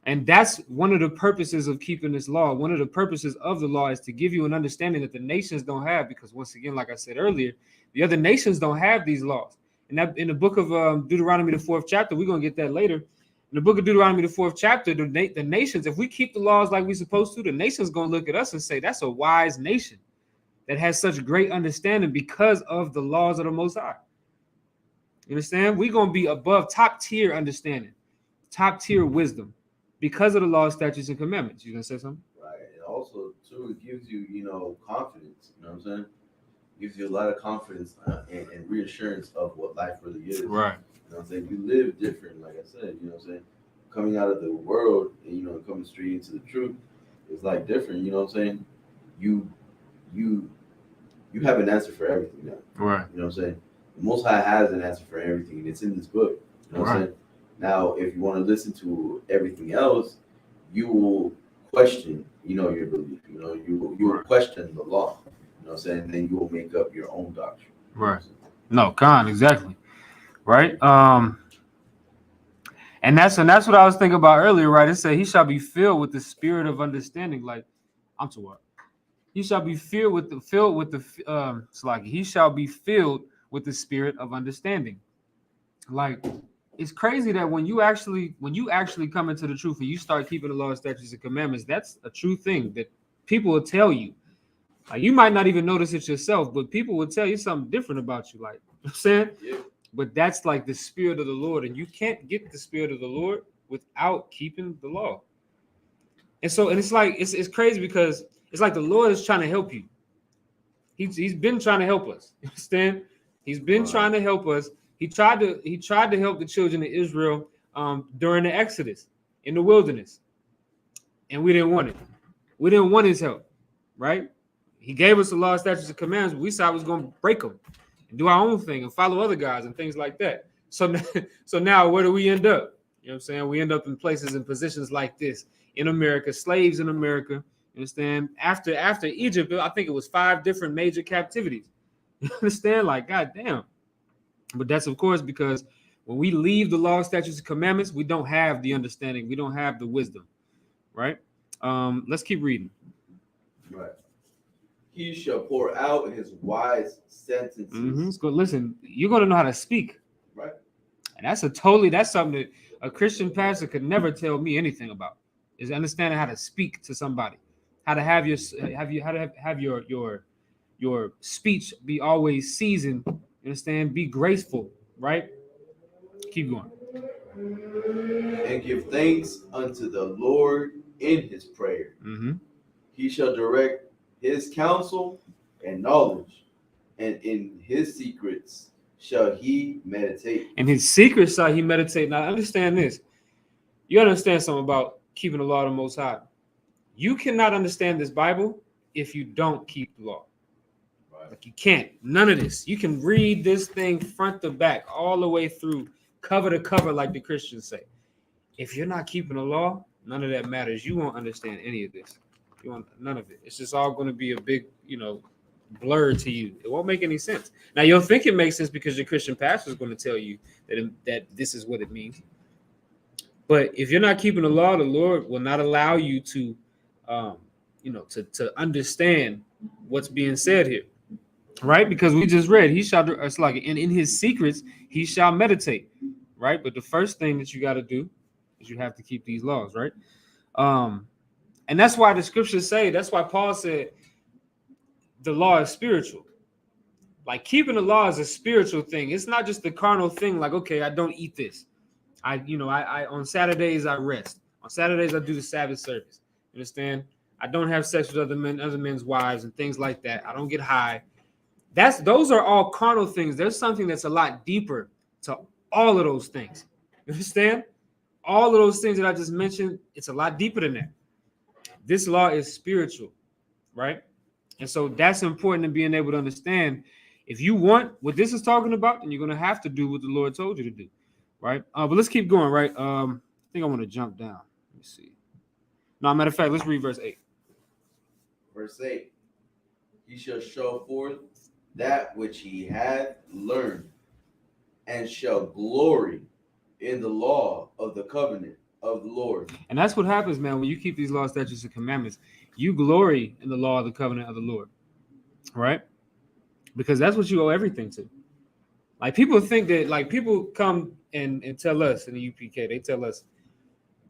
And that's one of the purposes of keeping this law. One of the purposes of the law is to give you an understanding that the nations don't have, because once again, like I said earlier, the other nations don't have these laws. And that, in the book of Deuteronomy, the 4th chapter, we're going to get that later. In the book of Deuteronomy, the 4th chapter, the nations, if we keep the laws like we're supposed to, the nation's going to look at us and say, that's a wise nation that has such great understanding because of the laws of the Most High. You understand? We're going to be above top tier understanding, top tier wisdom because of the laws, statutes, and commandments. You going to say something? Right. And also, too, it gives you, confidence. You know what I'm saying? It gives you a lot of confidence and reassurance of what life really is. Right. You know what I'm saying? You live different, like I said, you know what I'm saying? Coming out of the world and, coming straight into the truth, it's like different, you know what I'm saying? You have an answer for everything now. Right. You know what I'm saying? The Most High has an answer for everything, and it's in this book. You know what I'm saying? Now, if you want to listen to everything else, you will question, your belief. You will question the law. You know what I'm saying? And then you will make up your own doctrine. Right. No, exactly. Right. And that's what I was thinking about earlier, right? It said he shall be filled with the spirit of understanding. Like, I'm to what? He shall be filled with the he shall be filled with the spirit of understanding. Like, it's crazy that when you actually come into the truth and you start keeping the law, statutes, and commandments, that's a true thing that people will tell you. Like, you might not even notice it yourself, but people will tell you something different about you. Like, you know what I'm saying? Yeah. But that's like the spirit of the Lord, and you can't get the spirit of the Lord without keeping the law. And it's like it's crazy because it's like the Lord is trying to help you. He's been trying to help us. You understand? He's been trying to help us. He tried to help the children of Israel during the Exodus in the wilderness, and we didn't want it. We didn't want his help, right? He gave us the law, statutes, and commandments, but we said I was going to break them and do our own thing and follow other guys and things like that. So now where do we end up? You know what I'm saying? We end up in places and positions like this in America, slaves in America. You understand? After Egypt, I think it was 5 different major captivities. You understand? Like, goddamn. But that's, of course, because when we leave the law, statutes, and commandments, we don't have the understanding. We don't have the wisdom, right? Let's keep reading. Right. He shall pour out his wise sentences. Mm-hmm. So listen, you're going to know how to speak. Right. And that's something that a Christian pastor could never tell me anything about, is understanding how to speak to somebody, how to have your speech be always seasoned. You understand? Be graceful, right? Keep going. And give thanks unto the Lord in his prayer. Mm-hmm. He shall direct his counsel and knowledge, and in his secrets shall he meditate. In his secrets shall he meditate. Now understand this. You understand something about keeping the law of the Most High. You cannot understand this Bible if you don't keep the law. Right. Like you can't. None of this. You can read this thing front to back, all the way through, cover to cover, like the Christians say. If you're not keeping the law, none of that matters. You won't understand any of this. You won't, none of it. It's just all going to be a big, blur to you. It won't make any sense. Now you'll think it makes sense because your Christian pastor is going to tell you that this is what it means. But if you're not keeping the law, the Lord will not allow you to, to understand what's being said here, right? Because we just read, and in his secrets he shall meditate, right? But the first thing that you got to do is you have to keep these laws, right? And that's why the scriptures say, that's why Paul said the law is spiritual. Like keeping the law is a spiritual thing. It's not just the carnal thing. Like, okay, I don't eat this. I on Saturdays I rest. On Saturdays I do the Sabbath service. You understand? I don't have sex with other men's wives and things like that. I don't get high. Those are all carnal things. There's something that's a lot deeper to all of those things. You understand? All of those things that I just mentioned, it's a lot deeper than that. This law is spiritual, right? And so that's important in being able to understand. If you want what this is talking about, then you're going to have to do what the Lord told you to do, right? But let's keep going, right? I think I want to jump down. Let me see. No, matter of fact, let's read verse 8. Verse 8. He shall show forth that which he hath learned, and shall glory in the law of the covenant of the Lord. And that's what happens, man, when you keep these laws, statutes, and commandments. You glory in the law of the covenant of the Lord, right? Because that's what you owe everything to. Like people think that, like people come and tell us in the UPK, they tell us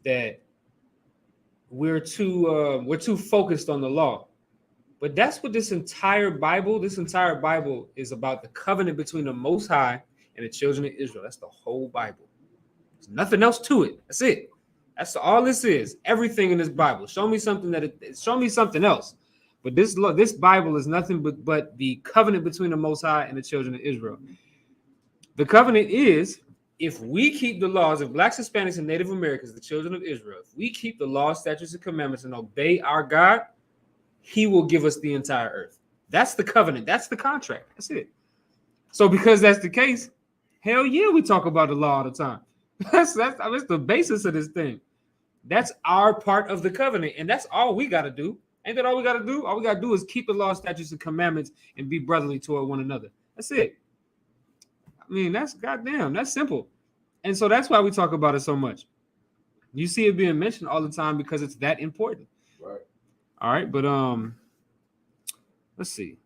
that we're too focused on the law. But that's what this entire Bible is about, the covenant between the Most High and the children of Israel. That's the whole Bible. There's nothing else to it. That's it. That's all this is. Everything in this Bible. Show me something show me something else. But this Bible is nothing but the covenant between the Most High and the children of Israel. The covenant is, if we keep the laws of Blacks, Hispanics, and Native Americans, the children of Israel, if we keep the laws, statutes, and commandments and obey our God, he will give us the entire earth. That's the covenant. That's the contract. That's it. So because that's the case, hell yeah, we talk about the law all the time. That's the basis of this thing. That's our part of the covenant, and that's all we got to do. Ain't that all we got to do? All we got to do is keep the law, statutes, and commandments and be brotherly toward one another. That's it. I mean, that's goddamn. That's simple. And so that's why we talk about it so much. You see it being mentioned all the time because it's that important. Right. All right, but let's see.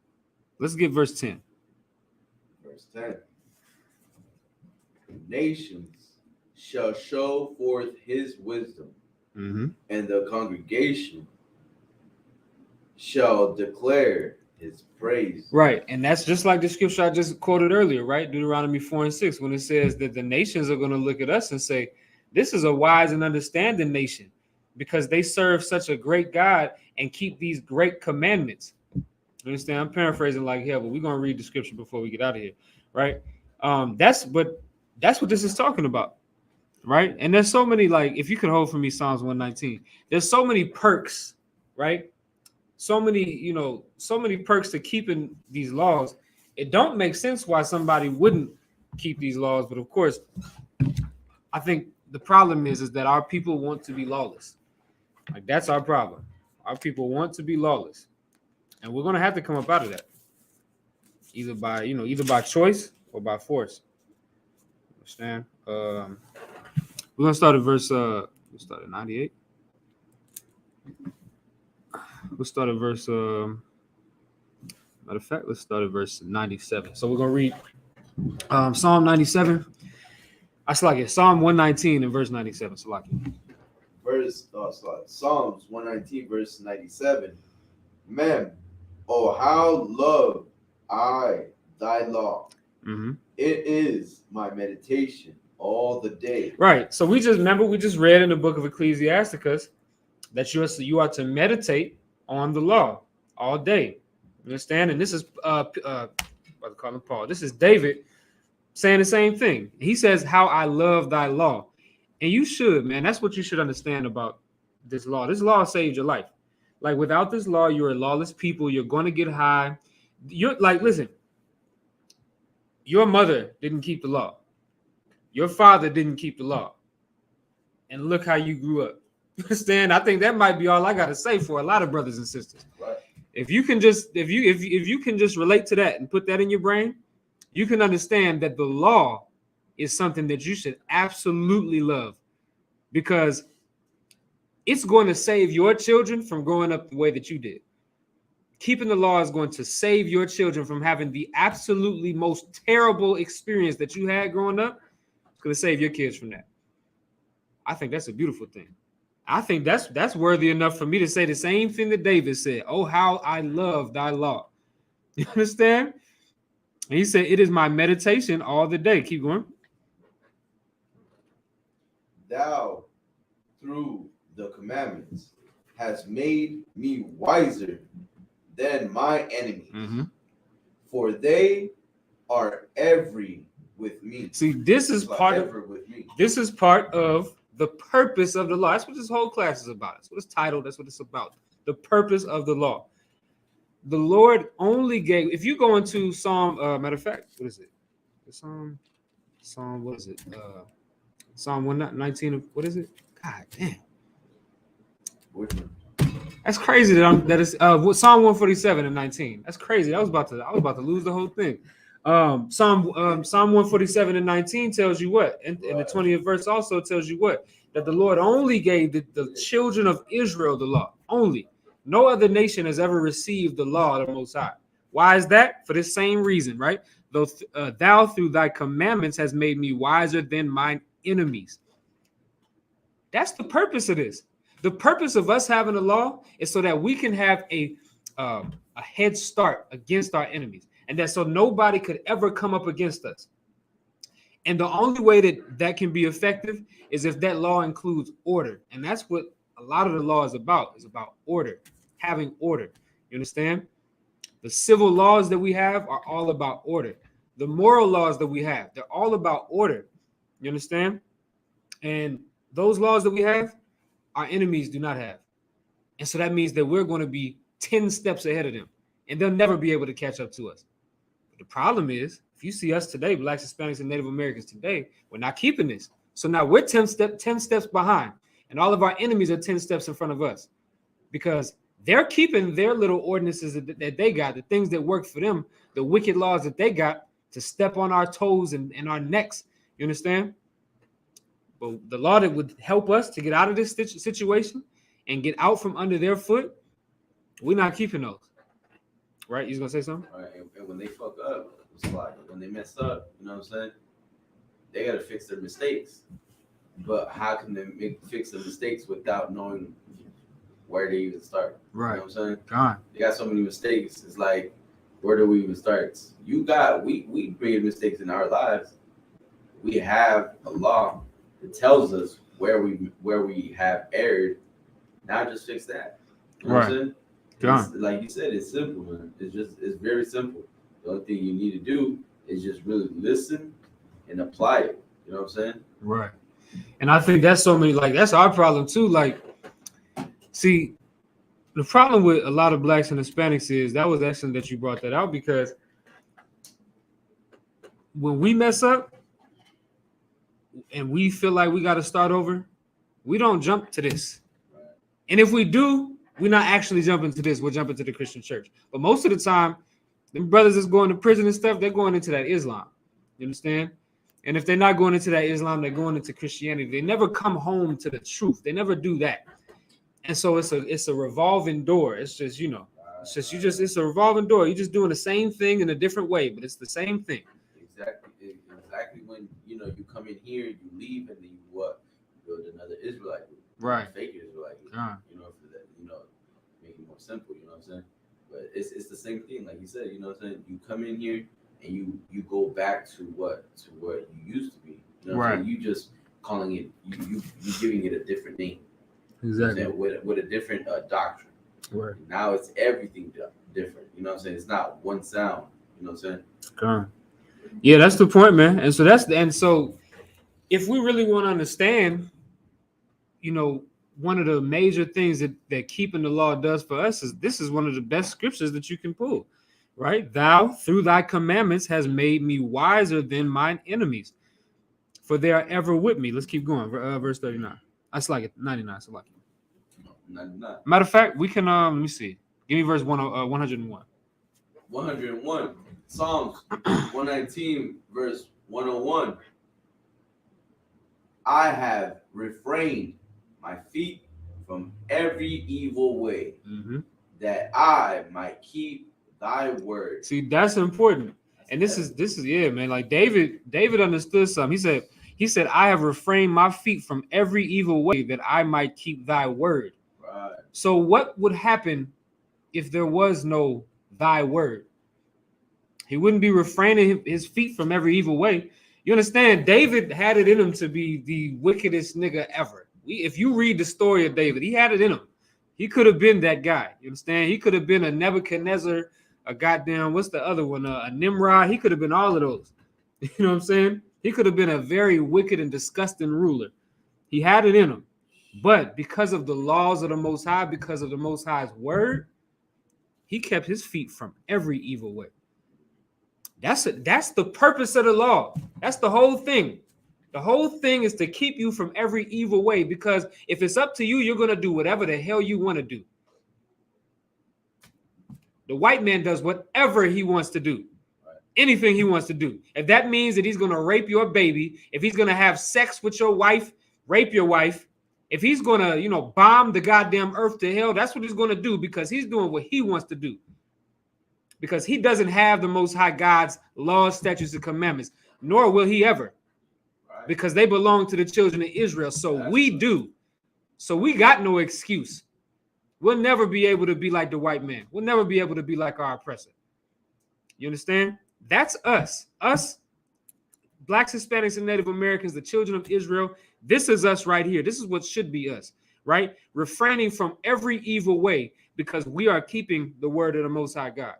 Let's get verse 10. Verse 10. Nations shall show forth his wisdom, and the congregation shall declare his praise. Right, and that's just like the scripture I just quoted earlier, right? Deuteronomy 4:6, when it says that the nations are going to look at us and say, this is a wise and understanding nation because they serve such a great God and keep these great commandments. You understand? I'm paraphrasing like hell, but we're going to read the scripture before we get out of here, right? That's what this is talking about, right? And there's so many, like, if you could hold for me Psalms 119, there's so many perks, right? So many perks to keeping these laws. It don't make sense why somebody wouldn't keep these laws, but of course, I think the problem is that our people want to be lawless. Like that's our problem. Our people want to be lawless, and we're gonna have to come up out of that, either by choice or by force. Understand? We're gonna start at verse. We'll start at 98. We'll start at verse. Matter of fact, let's start at verse 97. So we're gonna read Psalm 97. That's like it. Psalm 119 and verse 97. So like Psalms 119 verse 97. Mem, oh how love I thy law. mm-hmm. It is my meditation all the day. Right. So we just read in the book of Ecclesiasticus that you are to meditate on the law all day. You understand? And this is what I call him Paul. This is David saying the same thing. He says, "How I love thy law," and you should, man. That's what you should understand about this law. This law saved your life. Like without this law, you're a lawless people. You're going to get high. You're like, listen. Your mother didn't keep the law. Your father didn't keep the law. And look how you grew up. You understand? I think that might be all I got to say for a lot of brothers and sisters. Right. If you can just if you can just relate to that and put that in your brain, you can understand that the law is something that you should absolutely love, because it's going to save your children from growing up the way that you did. Keeping the law is going to save your children from having the absolutely most terrible experience that you had growing up. It's going to save your kids from that. I think that's a beautiful thing. I think that's worthy enough for me to say the same thing that David said. Oh, how I love thy law. You understand? And he said, it is my meditation all the day. Keep going. Thou, through the commandments, has made me wiser than my enemies, for they are every with me. See, this is part of the purpose of the law. That's what this whole class is about. That's what it's titled. That's what it's about. The purpose of the law. The Lord only gave. If you go into Psalm, matter of fact, what is it? Psalm. What is it? Psalm 119. What is it? God damn. That's crazy that it's Psalm 147 and 19. That's crazy. I was about to lose the whole thing. Psalm 147 and 19 tells you what, and the 20th verse also tells you what, that the Lord only gave the children of Israel the law. Only. No other nation has ever received the law of the Most High. Why is that? For this same reason, right? Though thou through thy commandments has made me wiser than mine enemies. That's the purpose of this. The purpose of us having a law is so that we can have a head start against our enemies, and that so nobody could ever come up against us. And the only way that can be effective is if that law includes order. And that's what a lot of the law is about order, having order. You understand? The civil laws that we have are all about order. The moral laws that we have, they're all about order. You understand? And those laws that we have, our enemies do not have. And so that means that we're going to be 10 steps ahead of them, and they'll never be able to catch up to us. But the problem is, if you see us today, Blacks, Hispanics, and Native Americans today, we're not keeping this. So now we're 10 steps behind, and all of our enemies are 10 steps in front of us, because they're keeping their little ordinances that they got, the things that work for them, the wicked laws that they got to step on our toes and our necks. You understand? But the law that would help us to get out of this situation and get out from under their foot, we're not keeping those. Right? You was gonna say something? Right. And when they fuck up, it's like when they mess up, you know what I'm saying? They gotta fix their mistakes. But how can they fix the mistakes without knowing where they even start? Right. You know what I'm saying? God. They got so many mistakes. It's like, where do we even start? We made mistakes in our lives. We have a law that tells us where we have erred. Now just fix that. You know what I'm saying? Like you said, it's simple, man. It's very simple. The only thing you need to do is just really listen and apply it. You know what I'm saying? Right. And I think that's that's our problem too. Like, see, the problem with a lot of Blacks and Hispanics is, that was excellent that you brought that out, because when we mess up, and we feel like we got to start over, we don't jump to this. And if we do, we're not actually jumping to this. We're jumping to the Christian church. But most of the time, the brothers that's going to prison and stuff, they're going into that Islam. You understand? And if they're not going into that Islam, they're going into Christianity. They never come home to the truth. They never do that. And so it's a revolving door. It's just, it's a revolving door. You're just doing the same thing in a different way, but it's the same thing. Exactly. When you come in here, you leave, and then you build another Israelite group, right? Fake Israelite group, for that, make it more simple. You know what I'm saying? But it's the same thing, like you said. You know what I'm saying? You come in here and you go back to what you used to be. You know what I'm saying? You just calling it, you giving it a different name. Exactly. You know what I'm saying? With a different doctrine. Right. Now it's everything different. You know what I'm saying? It's not one sound. You know what I'm saying? Yeah, that's the point, man. And so if we really want to understand, one of the major things that keeping the law does for us is this is one of the best scriptures that you can pull, right? Thou through thy commandments has made me wiser than mine enemies, for they are ever with me. Let's keep going. Verse 39. That's like it. 99. So like it. 99. Matter of fact, we can let me see. Give me verse 101. 101. Psalms 119, verse 101. I have refrained my feet from every evil way, that I might keep thy word. See, that's important. And this is yeah, man. Like David understood something. He said, I have refrained my feet from every evil way that I might keep thy word. Right. So what would happen if there was no thy word? He wouldn't be refraining his feet from every evil way. You understand? David had it in him to be the wickedest nigga ever. If you read the story of David, he had it in him. He could have been that guy. You understand? He could have been a Nebuchadnezzar, a goddamn, what's the other one? A Nimrod. He could have been all of those. You know what I'm saying? He could have been a very wicked and disgusting ruler. He had it in him. But because of the laws of the Most High, because of the Most High's word, he kept his feet from every evil way. That's the purpose of the law. That's the whole thing. The whole thing is to keep you from every evil way, because if it's up to you, you're going to do whatever the hell you want to do. The white man does whatever he wants to do. Anything he wants to do. If that means that he's going to rape your baby, if he's going to have sex with your wife, rape your wife, if he's going to, bomb the goddamn earth to hell, that's what he's going to do, because he's doing what he wants to do. Because he doesn't have the Most High God's laws, statutes, and commandments, nor will he ever. Right. Because they belong to the children of Israel. So we do. So we got no excuse. We'll never be able to be like the white man. We'll never be able to be like our oppressor. You understand? That's us. Us, Blacks, Hispanics, and Native Americans, the children of Israel. This is us right here. This is what should be us, right? Refraining from every evil way, because we are keeping the word of the Most High God.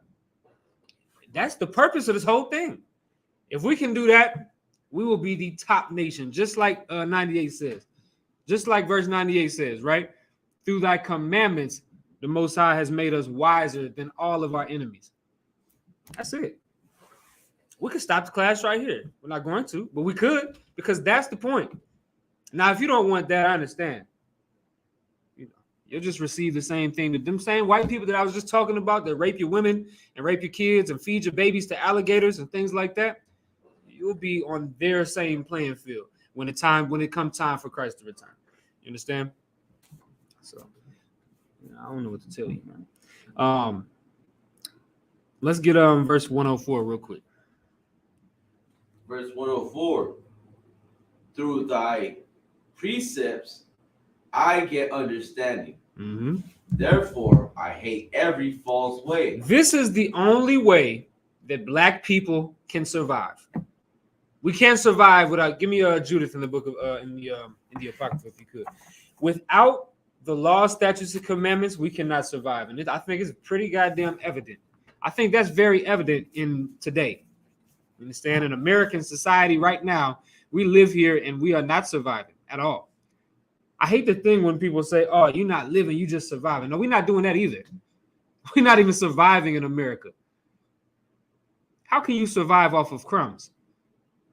That's the purpose of this whole thing. If we can do that, we will be the top nation, just like 98 says. Just like verse 98 says, right? Through thy commandments, the Most High has made us wiser than all of our enemies. That's it. We could stop the class right here. We're not going to, but we could, because that's the point. Now, if you don't want that, I understand. You'll just receive the same thing that them same white people that I was just talking about that rape your women and rape your kids and feed your babies to alligators and things like that. You'll be on their same playing field when it comes time for Christ to return. You understand? So I don't know what to tell you, man. Let's get verse 104 real quick. Verse 104. Through thy precepts I get understanding. Therefore, I hate every false way. This is the only way that Black people can survive. We can't survive without. Give me Judith in the book of in the Apocrypha, if you could. Without the law, statutes, and commandments, we cannot survive, and I think it's pretty goddamn evident. I think that's very evident in today. You understand? In American society right now, we live here and we are not surviving at all. I hate the thing when people say, oh, you're not living, you just surviving. No, we're not doing that either. We're not even surviving in America. How can you survive off of crumbs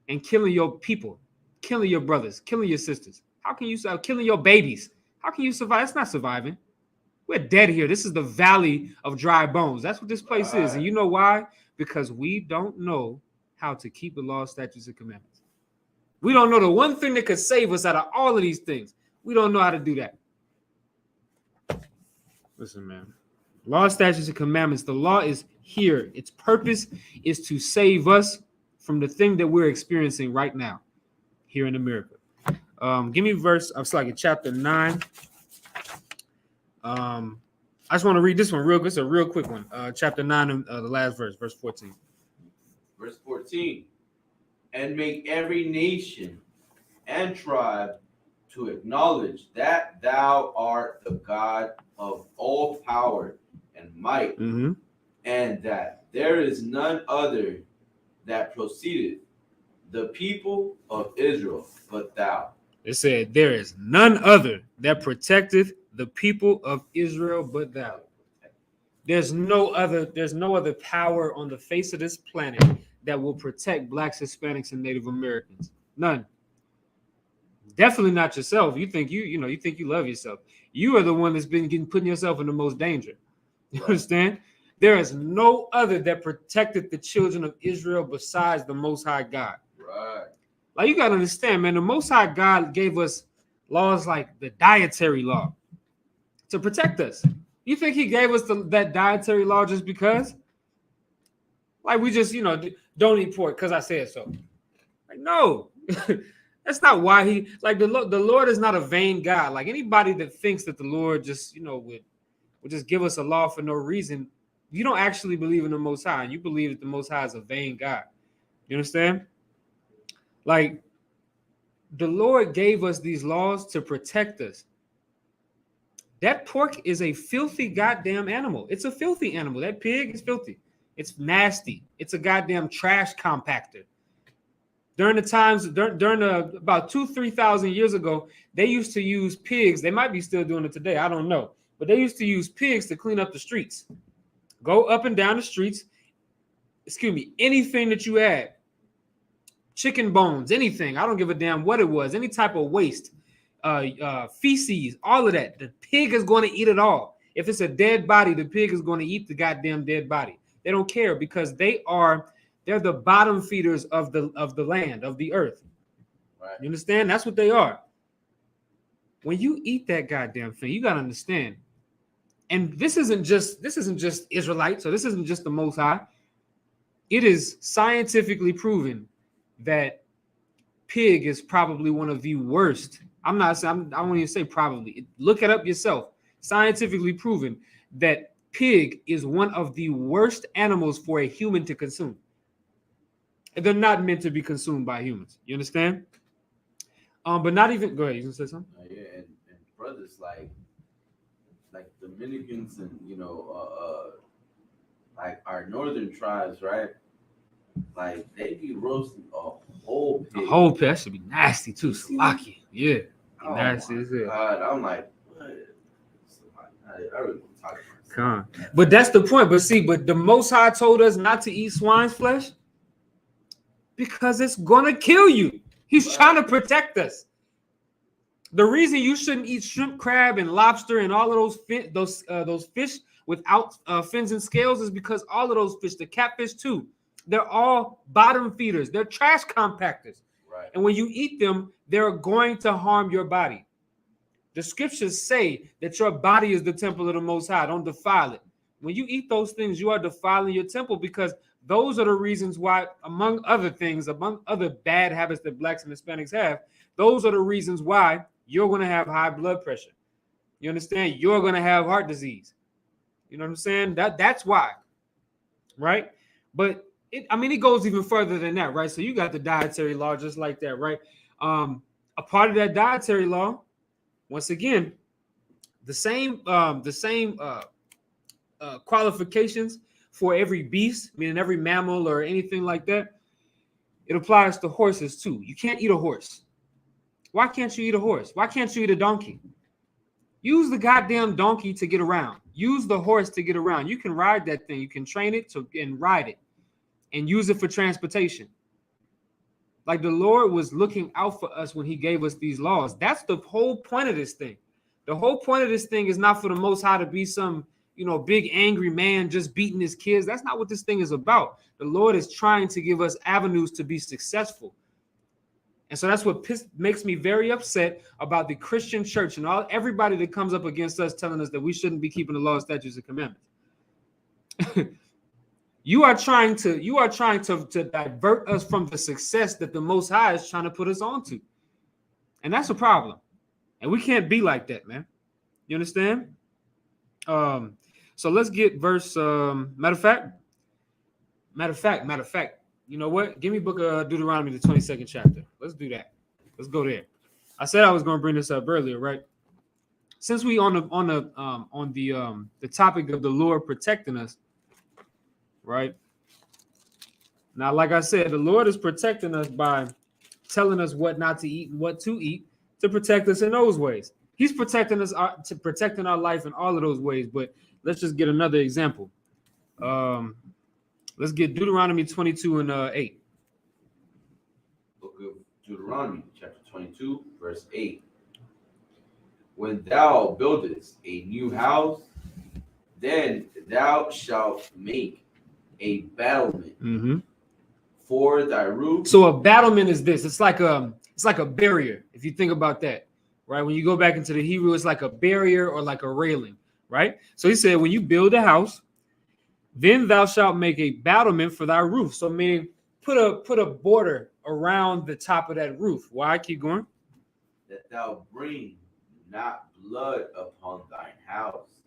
and killing your people, killing your brothers, killing your sisters? How can you survive? Killing your babies? How can you survive? That's not surviving. We're dead here. This is the valley of dry bones. That's what this place is. And you know why? Because we don't know how to keep the law, statutes, and commandments. We don't know the one thing that could save us out of all of these things. We don't know how to do that. Listen, man. Law, statutes, and commandments. The law is here. Its purpose is to save us from the thing that we're experiencing right now here in America. Give me verse, I'm sorry, chapter 9. I just want to read this one real quick. It's a real quick one. Chapter 9, the last verse, verse 14. Verse 14. And make every nation and tribe to acknowledge that thou art the God of all power and might, and that there is none other that proceedeth the people of Israel but thou. It said, there is none other that protecteth the people of Israel but thou. There's no other power on the face of this planet that will protect blacks, Hispanics, and Native Americans. None. Definitely not yourself. You think you think you love yourself. You are the one that's been putting yourself in the most danger. You understand? There is no other that protected the children of Israel besides the Most High God. Right. Like, you gotta understand, man, the Most High God gave us laws like the dietary law to protect us. You think he gave us that dietary law just because? Like, we just, don't eat pork because I said so. Like, no. That's not why he, like, the Lord is not a vain God. Like, anybody that thinks that the Lord just, would just give us a law for no reason, you don't actually believe in the Most High. You believe that the Most High is a vain God. You understand? Like, the Lord gave us these laws to protect us. That pork is a filthy goddamn animal. It's a filthy animal. That pig is filthy. It's nasty. It's a goddamn trash compactor. During the times, about 2,000-3,000 years ago, they used to use pigs. They might be still doing it today. I don't know. But they used to use pigs to clean up the streets. Go up and down the streets. Anything that you had. Chicken bones, anything. I don't give a damn what it was. Any type of waste, feces, all of that. The pig is going to eat it all. If it's a dead body, the pig is going to eat the goddamn dead body. They don't care because they're the bottom feeders of the land, of the earth. Right. You understand? That's what they are. When you eat that goddamn thing, you gotta understand. And this isn't just Israelites, so this isn't just the Most High. It is scientifically proven that pig is probably one of the worst. I won't even say probably. Look it up yourself. Scientifically proven that pig is one of the worst animals for a human to consume. They're not meant to be consumed by humans. You understand? But not even. Go ahead. You gonna say something? Yeah, and brothers like Dominicans and like our northern tribes, right? Like, they be roasting a whole pig. A whole pig. That should be nasty too. Salaki. Yeah. Oh nasty as hell. God, I'm like, what? I really want to talk about this. But that's the point. But the Most High told us not to eat swine's flesh because it's gonna kill you. He's trying to protect us. The reason you shouldn't eat shrimp, crab, and lobster and all of those fish without fins and scales is because all of those fish, the catfish too, they're all bottom feeders. They're trash compactors. Right. And when you eat them, they're going to harm your body. The scriptures say that your body is the temple of the Most High. Don't defile it. When you eat those things, you are defiling your temple because those are the reasons why, among other things, among other bad habits that blacks and Hispanics have, those are the reasons why you're going to have high blood pressure. You understand? You're going to have heart disease. You know what I'm saying? That's why. Right? But it goes even further than that, right? So you got the dietary law just like that, right? A part of that dietary law, once again, the same qualifications for every beast, meaning every mammal or anything like that, it applies to horses too. You can't eat a horse. Why can't you eat a horse? Why can't you eat a donkey? Use the goddamn donkey to get around. Use the horse to get around. You can ride that thing. You can train it and ride it and use it for transportation. Like the Lord was looking out for us when he gave us these laws. That's the whole point of this thing. The whole point of this thing is not for the Most High to be some, big angry man just beating his kids. That's not what this thing is about. The Lord is trying to give us avenues to be successful. And so that's what makes me very upset about the Christian church and everybody that comes up against us telling us that we shouldn't be keeping the law, statutes, and commandments. You are trying to divert us from the success that the Most High is trying to put us onto. And that's a problem. And we can't be like that, man. You understand? So let's get verse, matter of fact, you know what? Give me book of Deuteronomy, the 22nd chapter. Let's do that. Let's go there. I said I was going to bring this up earlier, right? Since we on the topic of the Lord protecting us, right? Now, like I said, the Lord is protecting us by telling us what not to eat and what to eat to protect us in those ways. He's protecting us to protecting our life in all of those ways. But let's just get another example. Let's get Deuteronomy 22 and 8. Book of Deuteronomy, chapter 22, verse 8. When thou buildest a new house, then thou shalt make a battlement for thy roof. So a battlement is this. It's like a barrier. If you think about that, right? When you go back into the Hebrew, it's like a barrier or like a railing, right? So he said, when you build a house, then thou shalt make a battlement for thy roof. So meaning put a border around the top of that roof. Why? Keep going. That thou bring not blood upon thine house,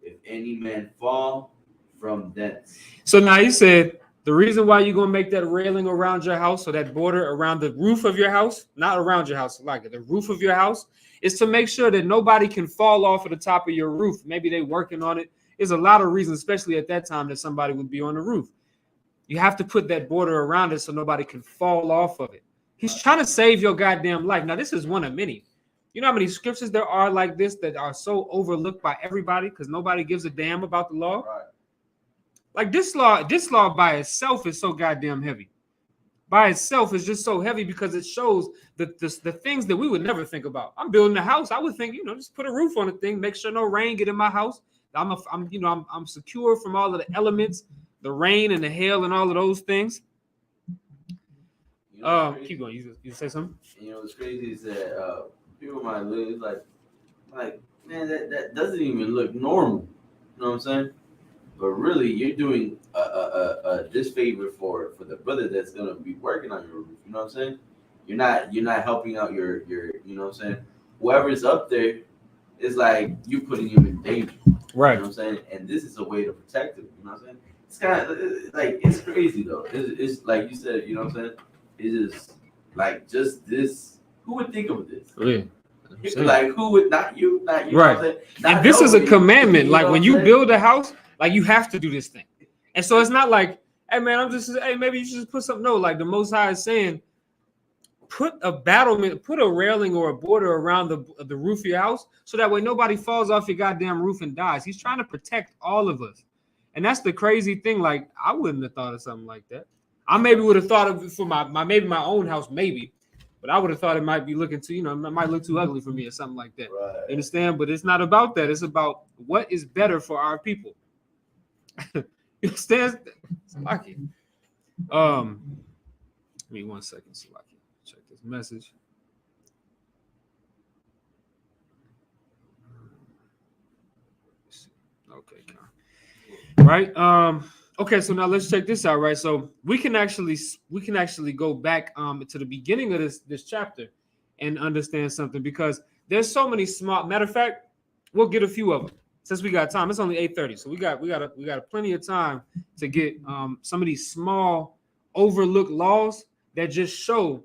if any man fall from thence. So now he said the reason why you're gonna make that railing around your house, or that border around the roof of your house, not around your house, like the roof of your house, is to make sure that nobody can fall off of the top of your roof. Maybe they're working on it. There's a lot of reasons, especially at that time, that somebody would be on the roof. You have to put that border around it so nobody can fall off of it. He's trying to save your goddamn life. Now, this is one of many. You know how many scriptures there are like this that are so overlooked by everybody because nobody gives a damn about the law? Right. Like this law by itself is so goddamn heavy. By itself is just so heavy because it shows the things that we would never think about. I'm building a house. I would think, just put a roof on the thing, make sure no rain get in my house. I'm secure from all of the elements, the rain and the hail and all of those things. Keep going. You say something? What's crazy is that people might look like man, that doesn't even look normal. You know what I'm saying? But really, you're doing a disfavor for the brother that's gonna be working on your roof. You know what I'm saying? You're not helping out your you know what I'm saying? Whoever's up there is like you putting him in danger. Right. You know what I'm saying? And this is a way to protect him. You know what I'm saying? It's kind of like it's crazy though. It's like you said. You know what I'm saying? It's just like this. Who would think of this? Yeah. Like who would not you? Right. You know what I'm saying? And this is a commandment. Like when you saying? build a house, like you have to do this thing. And so it's not like, hey man, maybe you should just put something. No, like the Most High is saying, put a battlement, put a railing or a border around the roof of your house so that way nobody falls off your goddamn roof and dies. He's trying to protect all of us. And that's the crazy thing. Like, I wouldn't have thought of something like that. I maybe would have thought of it for my own house, maybe. But I would have thought it might be looking too, it might look too ugly for me or something like that. Right. You understand? But it's not about that. It's about what is better for our people. You understand? Salaki. Give me 1 second, Salaki. Check this message. Okay, right. Okay, so now let's check this out, right? So we can actually go back to the beginning of this chapter and understand something, because there's so many small. Matter of fact, we'll get a few of them since we got time. It's only 8:30, so we got plenty of time to get some of these small overlooked laws that just show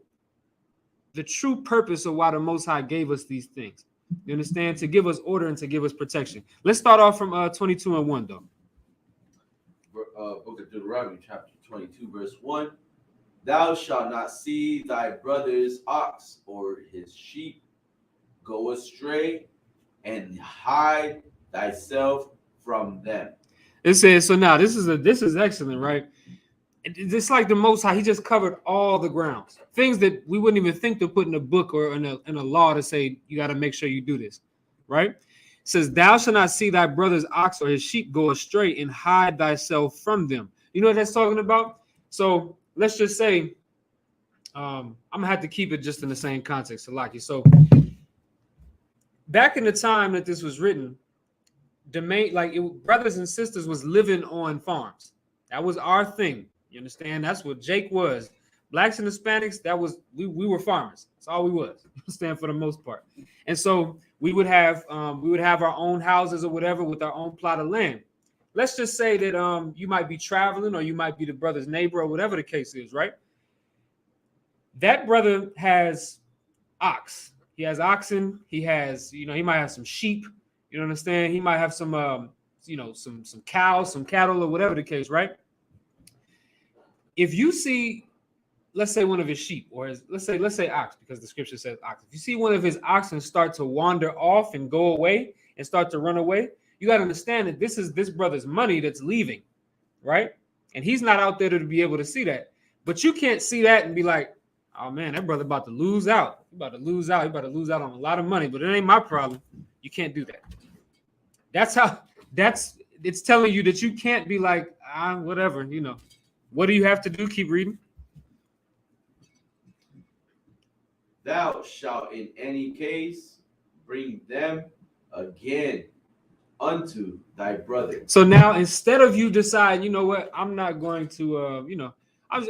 the true purpose of why the Most High gave us these things. You understand? To give us order and to give us protection. Let's start off from 22 and 1 though. Book of Deuteronomy, chapter 22, verse 1. Thou shalt not see thy brother's ox or his sheep go astray, and hide thyself from them. It says, so now this is excellent, right? It's like the Most High. He just covered all the grounds, things that we wouldn't even think to put in a book or in a law to say you got to make sure you do this, right? It says, "Thou shalt not see thy brother's ox or his sheep go astray, and hide thyself from them." You know what that's talking about? So let's just say, I'm gonna have to keep it just in the same context, Salaki. So back in the time that this was written, brothers and sisters was living on farms. That was our thing. You understand? That's what Jake was. Blacks and Hispanics, that was we were farmers. That's all we was. You understand, for the most part. And so we would have our own houses or whatever with our own plot of land. Let's just say that you might be traveling or you might be the brother's neighbor or whatever the case is, right? That brother has ox. He has oxen. He has, he might have some sheep. You understand? He might have some, some cows, some cattle, or whatever the case, right? If you see, let's say one of his sheep, or let's say ox, because the scripture says ox. If you see one of his oxen start to wander off and go away and start to run away, you got to understand that this is this brother's money that's leaving, right? And he's not out there to be able to see that. But you can't see that and be like, oh man, that brother about to lose out. He about to lose out. He about to lose out on a lot of money, but it ain't my problem. You can't do that. It's telling you that you can't be like, whatever, What do you have to do? Keep reading. Thou shalt in any case bring them again unto thy brother. So now, instead of you decide, you know what, I'm not going to,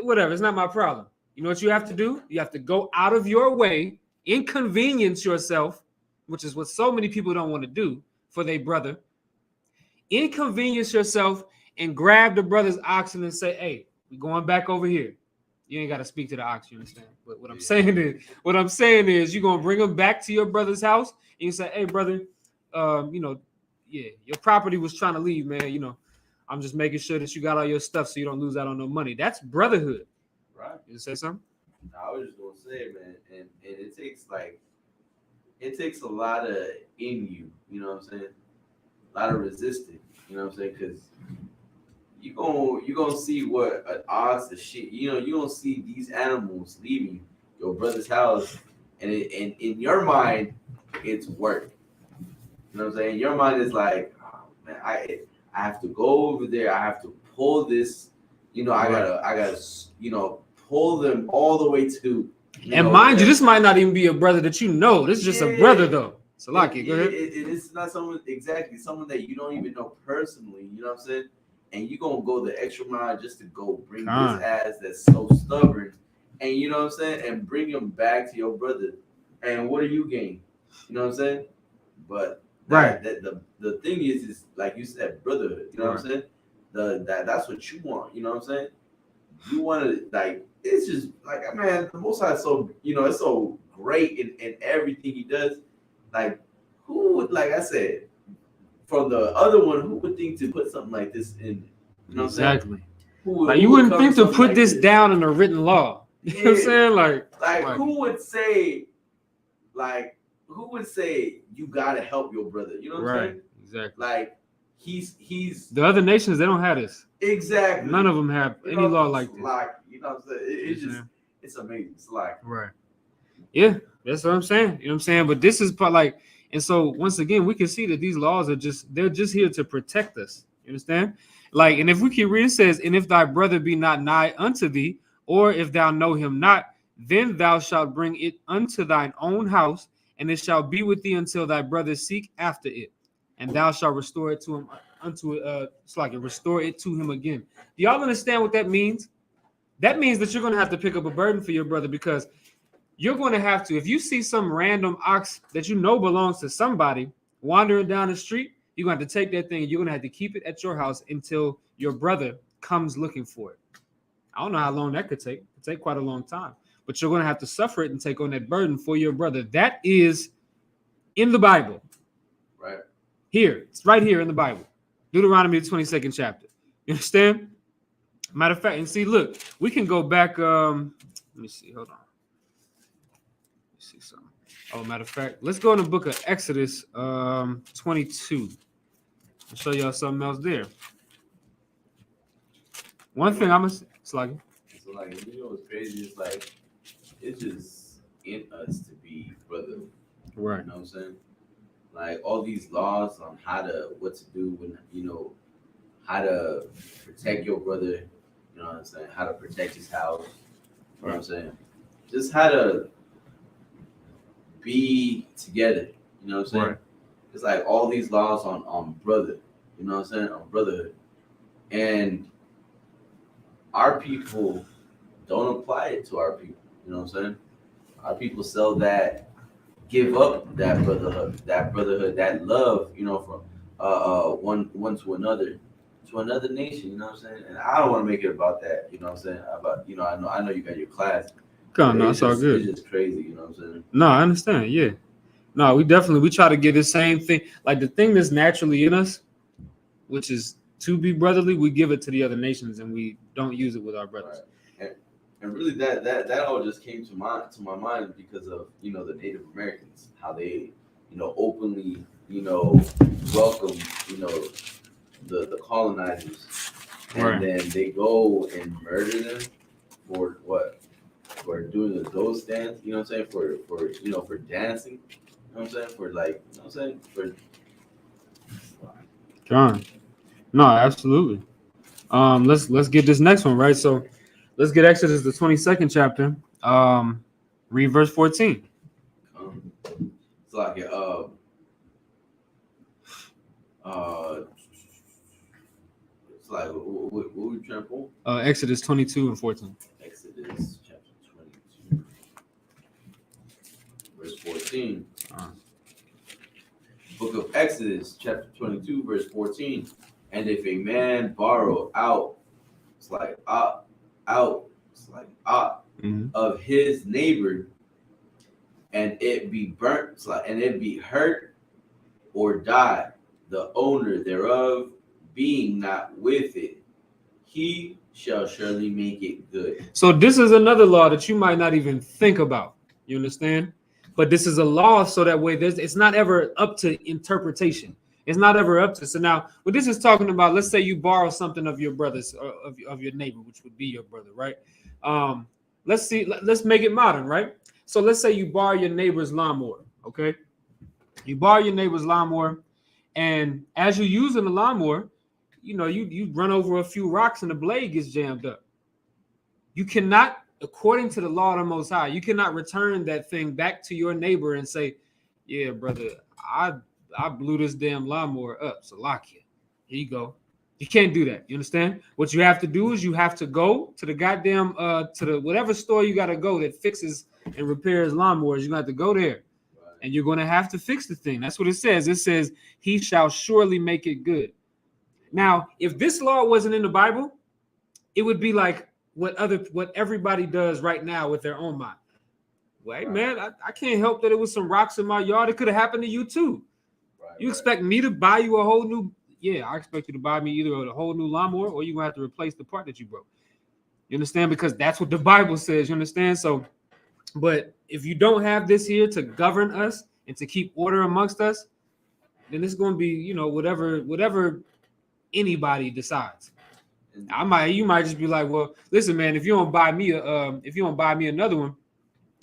whatever, it's not my problem. You know what you have to do? You have to go out of your way, inconvenience yourself, which is what so many people don't want to do for their brother. Inconvenience yourself and grab the brother's oxen and say, hey, we're going back over here. You ain't got to speak to the ox, you understand? But what I'm saying is you're going to bring them back to your brother's house and you say, hey, brother, your property was trying to leave, man. I'm just making sure that you got all your stuff so you don't lose out on no money. That's brotherhood. Right. You say something? I was just going to say, man, and it takes a lot of in you, you know what I'm saying? A lot of resistance, you know what I'm saying? Because you're gonna see what an ox, a sheep, you're gonna see these animals leaving your brother's house, and in your mind, it's work. You know what I'm saying? Your mind is like, oh, man, I have to go over there. I have to pull this. I gotta pull them all the way to. And mind you, this might not even be a brother that you know. This is just a brother, though. Salaki, go ahead. It's not someone that you don't even know personally. You know what I'm saying? And you're going to go the extra mile just to go bring this ass that's so stubborn. And you know what I'm saying? And bring him back to your brother. And what do you gain? You know what I'm saying? But the thing is like you said, brotherhood. You know what I'm saying? That's what you want. You know what I'm saying? You want to, like, it's just like, man, the Most High is so, it's so great in everything he does. Like, who would, like I said, from the other one, who would think to put something like this in? You know exactly. You wouldn't think to put this down in a written law. You know what I'm saying? Like who would say you gotta help your brother? You know what I'm saying? Exactly. Like he's the other nations, they don't have this. Exactly. None of them have any law like this. Like, you know what I'm saying? It's amazing. It's like yeah, that's what I'm saying. You know what I'm saying? But this is like. And so once again, we can see that these laws they're just here to protect us. You understand? Like, and if we keep reading, it says, and if thy brother be not nigh unto thee, or if thou know him not, then thou shalt bring it unto thine own house, and it shall be with thee until thy brother seek after it, and thou shalt restore it to him restore it to him again. Do y'all understand what that means? That means that you're going to have to pick up a burden for your brother, because you're going to have to, if you see some random ox that you know belongs to somebody wandering down the street, you're going to have to take that thing and you're going to have to keep it at your house until your brother comes looking for it. I don't know how long that could take. It could take quite a long time. But you're going to have to suffer it and take on that burden for your brother. That is in the Bible. Right. Here. It's right here in the Bible. Deuteronomy, the 22nd chapter. You understand? Matter of fact, and see, look, we can go back. Let me see. Hold on. See something. Oh, matter of fact, let's go in the book of Exodus 22. I'll show y'all something else there. One thing I'm gonna It's like So like, you know what's crazy? It's like it's just in us to be brotherly. right. You know what I'm saying? Like all these laws on what to do when how to protect your brother. You know what I'm saying? How to protect his house. You know what I'm saying? Just how to be together. You know what I'm saying? Right. It's like all these laws on brother. You know what I'm saying? On brotherhood, and our people don't apply it to our people. You know what I'm saying? Our people sell that, give up that brotherhood, that love, from one to another nation. You know what I'm saying? And I don't want to make it about that. You know what I'm saying? About I know you got your class. Come on, no, it's all good. It's just crazy. You know what I'm saying? No, I understand. Yeah. No, we try to get the same thing. Like the thing that's naturally in us, which is to be brotherly, we give it to the other nations and we don't use it with our brothers. Right. And really that all just came to my mind because of the Native Americans, how they openly welcome the colonizers, and Right. then they go and murder them for what? For doing the ghost dance, you know what I'm saying? For dancing, you know what I'm saying? For like, you know what I'm saying? John. No, absolutely. Let's get this next one, right? So let's get Exodus the 22nd chapter. Read verse 14. It's like it's like what we trying to pull? Exodus 22 and 14. Exodus chapter 22, verse 14. Book of Exodus chapter 22, verse 14. And if a man borrow out, it's like of his neighbor, and it be burnt, and it be hurt or die, the owner thereof being not with it, he shall surely make it good. So this is another law that you might not even think about. You understand? But this is a law, so that way it's not ever up to interpretation. It's not ever up to. So now, what this is talking about, let's say you borrow something of your brother's, or of your neighbor, which would be your brother, right? Let's make it modern, right? So let's say you borrow your neighbor's lawnmower, okay? You borrow your neighbor's lawnmower, and as you're using the lawnmower, you run over a few rocks and the blade gets jammed up. You cannot, according to the law of the Most High, you cannot return that thing back to your neighbor and say, yeah, brother, I blew this damn lawnmower up. So lock it. Here you go. You can't do that. You understand? What you have to do is you have to go to the goddamn to the whatever store you got to go that fixes and repairs lawnmowers. You got to go there, and you're going to have to fix the thing. That's what it says. It says he shall surely make it good. Now, if this law wasn't in the Bible, it would be like what everybody does right now with their own mind. Wait, man, I can't help that it was some rocks in my yard. It could have happened to you too. You expect me to buy you a whole new? Yeah, I expect you to buy me either a whole new lawnmower or you're going to have to replace the part that you broke. You understand? Because that's what the Bible says. You understand? So, but if you don't have this here to govern us and to keep order amongst us, then it's going to be, whatever anybody decides. You might just be like, well, listen, man, if you don't buy me another one,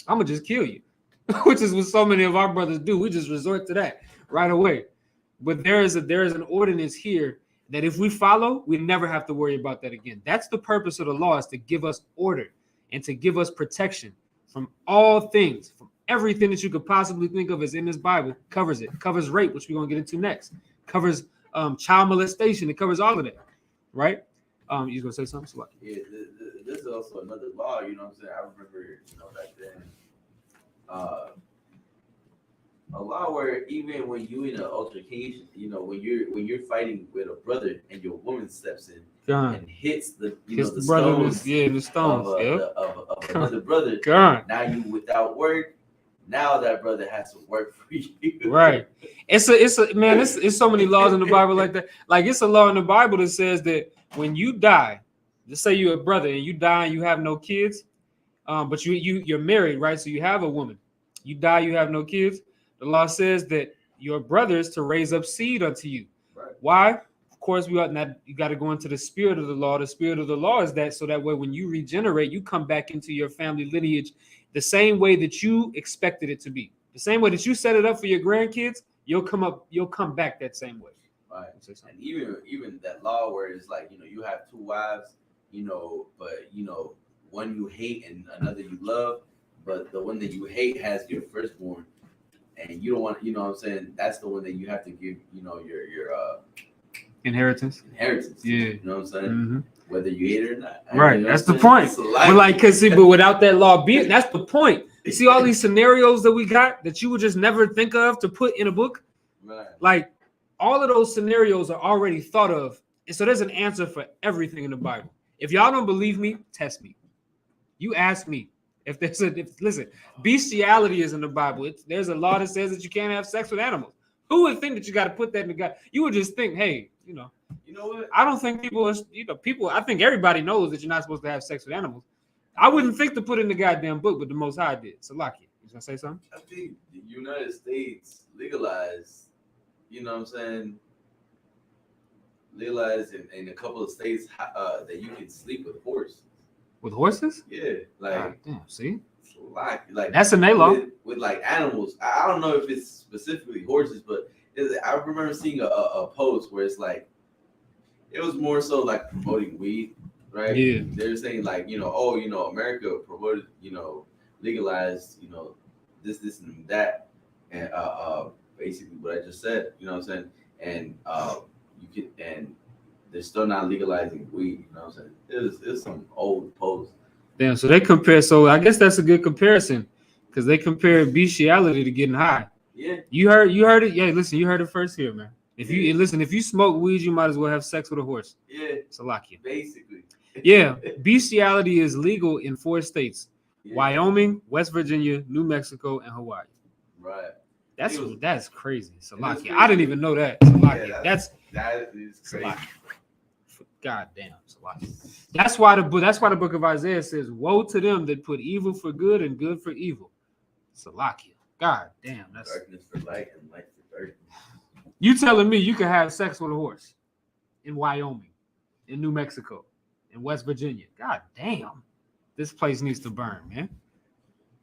I'm gonna just kill you, which is what so many of our brothers do. We just resort to that right away. But there is an ordinance here that if we follow, we never have to worry about that again. That's the purpose of the law, is to give us order and to give us protection from all things, from everything that you could possibly think of is in this Bible. Covers it. Covers rape, which we're gonna get into next. Covers child molestation. It covers all of that, right? You gonna say something? So yeah, this is also another law. You know what I'm saying? I remember, back then, a law where even when you in an altercation, when you're fighting with a brother and your woman steps in and hits the stones, the stones of another brother. Now you without work. Now that brother has to work for you. Right. It's so many laws in the Bible like that. Like it's a law in the Bible that says that when you die, let's say you're a brother and you die and you have no kids, but you're married, right? So you have a woman. You die, you have no kids. The law says that your brother is to raise up seed unto you. Right. Why? course, we ought not. You got to go into the spirit of the law. The spirit of the law is that so that way when you regenerate, you come back into your family lineage the same way that you expected it to be. The same way that you set it up for your grandkids, you'll come back that same way. Right. And even that law where it's like, you have two wives, but one you hate and another you love, but the one that you hate has your firstborn, and you don't want, what I'm saying, that's the one that you have to give, your inheritance. Yeah. You know what I'm saying? Mm-hmm. Whether you hate it or not. Right. That's the point. But without that law being, that's the point. You see all these scenarios that we got that you would just never think of to put in a book. Right. Like all of those scenarios are already thought of. And so there's an answer for everything in the Bible. If y'all don't believe me, test me. You ask me. Listen, bestiality is in the Bible. There's a law that says that you can't have sex with animals. Who would think that you got to put that in the God? You would just think, hey, you know what? I don't think people, I think everybody knows that you're not supposed to have sex with animals. I wouldn't think to put it in the goddamn book, but the Most High did. So, Laki, you gonna say something? I think the United States legalized, legalized in a couple of states that you can sleep with horses. With horses? Yeah, like damn. See, like that's in their law with like animals. I don't know if it's specifically horses, but I remember seeing a post where it's like it was more so like promoting weed. Right. Yeah. They're saying like, America promoted, legalized, this and that. And basically what I just said, you know what I'm saying? And and they're still not legalizing weed, you know what I'm saying? It's some old post. Damn, so they compare, so I guess that's a good comparison because they compare bestiality to getting high. Yeah. You heard it? Yeah, listen, you heard it first here, man. If you smoke weed, you might as well have sex with a horse. Yeah. Salakia. Basically. Yeah, bestiality is legal in 4 states: Wyoming, West Virginia, New Mexico, and Hawaii. Right. That's crazy. Salakia. I didn't even know that. Salakia. Yeah, that is crazy. Salakia. God damn, Salakia. That's why the book of Isaiah says, "Woe to them that put evil for good and good for evil." Salakia. God damn, that's darkness for light and light for darkness. You telling me you can have sex with a horse in Wyoming, in New Mexico, in West Virginia? God damn, this place needs to burn, man.